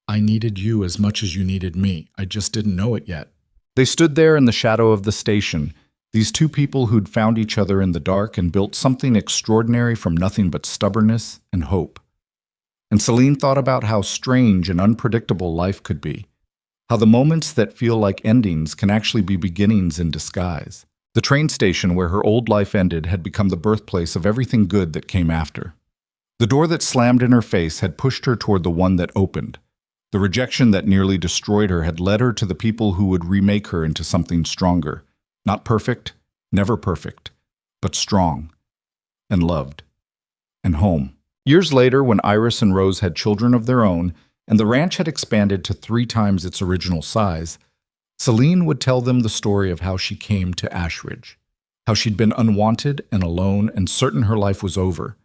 I needed you as much as you needed me. I just didn't know it yet. They stood there in the shadow of the station, these two people who'd found each other in the dark and built something extraordinary from nothing but stubbornness and hope. And Celine thought about how strange and unpredictable life could be, how the moments that feel like endings can actually be beginnings in disguise. The train station where her old life ended had become the birthplace of everything good that came after. The door that slammed in her face had pushed her toward the one that opened. The rejection that nearly destroyed her had led her to the people who would remake her into something stronger. Not perfect, never perfect, but strong, and loved, and home. Years later, when Iris and Rose had children of their own, and the ranch had expanded to 3 times its original size, Celine would tell them the story of how she came to Ashridge, how she'd been unwanted and alone and certain her life was over,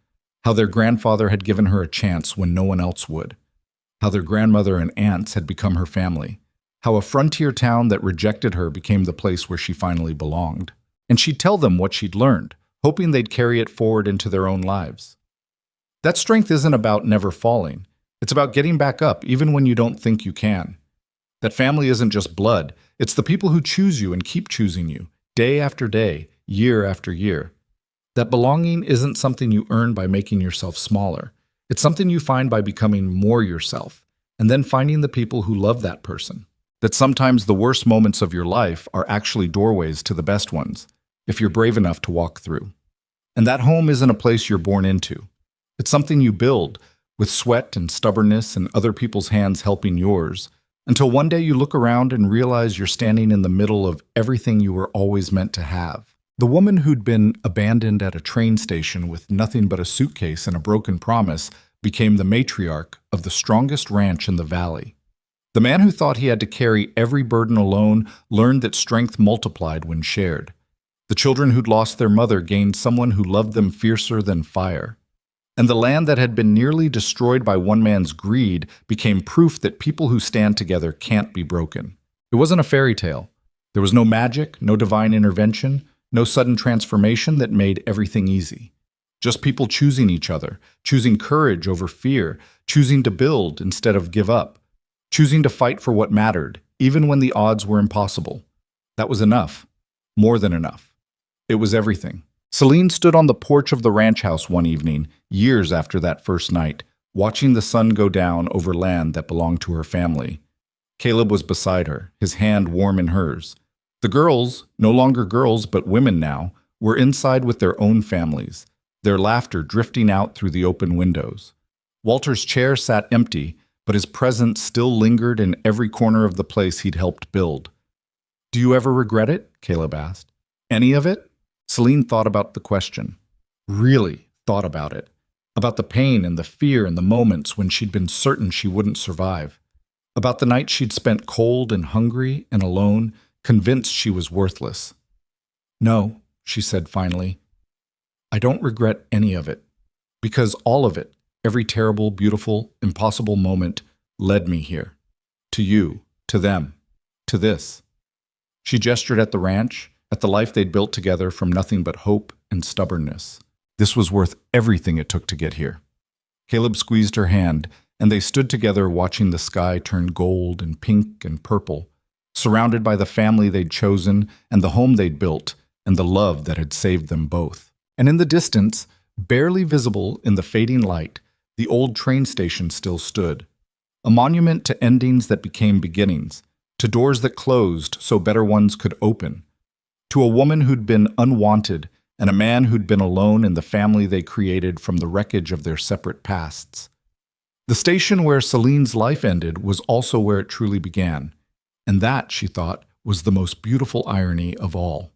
how their grandfather had given her a chance when no one else would, how their grandmother and aunts had become her family, how a frontier town that rejected her became the place where she finally belonged. And she'd tell them what she'd learned, hoping they'd carry it forward into their own lives. That strength isn't about never falling. It's about getting back up even when you don't think you can. That family isn't just blood. It's the people who choose you and keep choosing you, day after day, year after year. That belonging isn't something you earn by making yourself smaller. It's something you find by becoming more yourself, and then finding the people who love that person. That sometimes the worst moments of your life are actually doorways to the best ones, if you're brave enough to walk through. And that home isn't a place you're born into. It's something you build, with sweat and stubbornness and other people's hands helping yours, until one day you look around and realize you're standing in the middle of everything you were always meant to have. The woman who'd been abandoned at a train station with nothing but a suitcase and a broken promise became the matriarch of the strongest ranch in the valley. The man who thought he had to carry every burden alone learned that strength multiplied when shared. The children who'd lost their mother gained someone who loved them fiercer than fire. And the land that had been nearly destroyed by one man's greed became proof that people who stand together can't be broken. It wasn't a fairy tale. There was no magic, no divine intervention, no sudden transformation that made everything easy. Just people choosing each other, choosing courage over fear, choosing to build instead of give up, choosing to fight for what mattered, even when the odds were impossible. That was enough. More than enough. It was everything. Celine stood on the porch of the ranch house one evening, years after that first night, watching the sun go down over land that belonged to her family. Caleb was beside her, his hand warm in hers. The girls, no longer girls but women now, were inside with their own families, their laughter drifting out through the open windows. Walter's chair sat empty, but his presence still lingered in every corner of the place he'd helped build. "Do you ever regret it?" Caleb asked. "Any of it?" Celine thought about the question. Really thought about it. About the pain and the fear and the moments when she'd been certain she wouldn't survive. About the nights she'd spent cold and hungry and alone, convinced she was worthless. "No," she said finally. "I don't regret any of it. Because all of it, every terrible, beautiful, impossible moment, led me here. To you, to them, to this." She gestured at the ranch, at the life they'd built together from nothing but hope and stubbornness. This was worth everything it took to get here. Caleb squeezed her hand, and they stood together watching the sky turn gold and pink and purple, surrounded by the family they'd chosen and the home they'd built and the love that had saved them both. And in the distance, barely visible in the fading light, the old train station still stood, a monument to endings that became beginnings, to doors that closed so better ones could open, to a woman who'd been unwanted and a man who'd been alone in the family they created from the wreckage of their separate pasts. The station where Celine's life ended was also where it truly began, and that, she thought, was the most beautiful irony of all.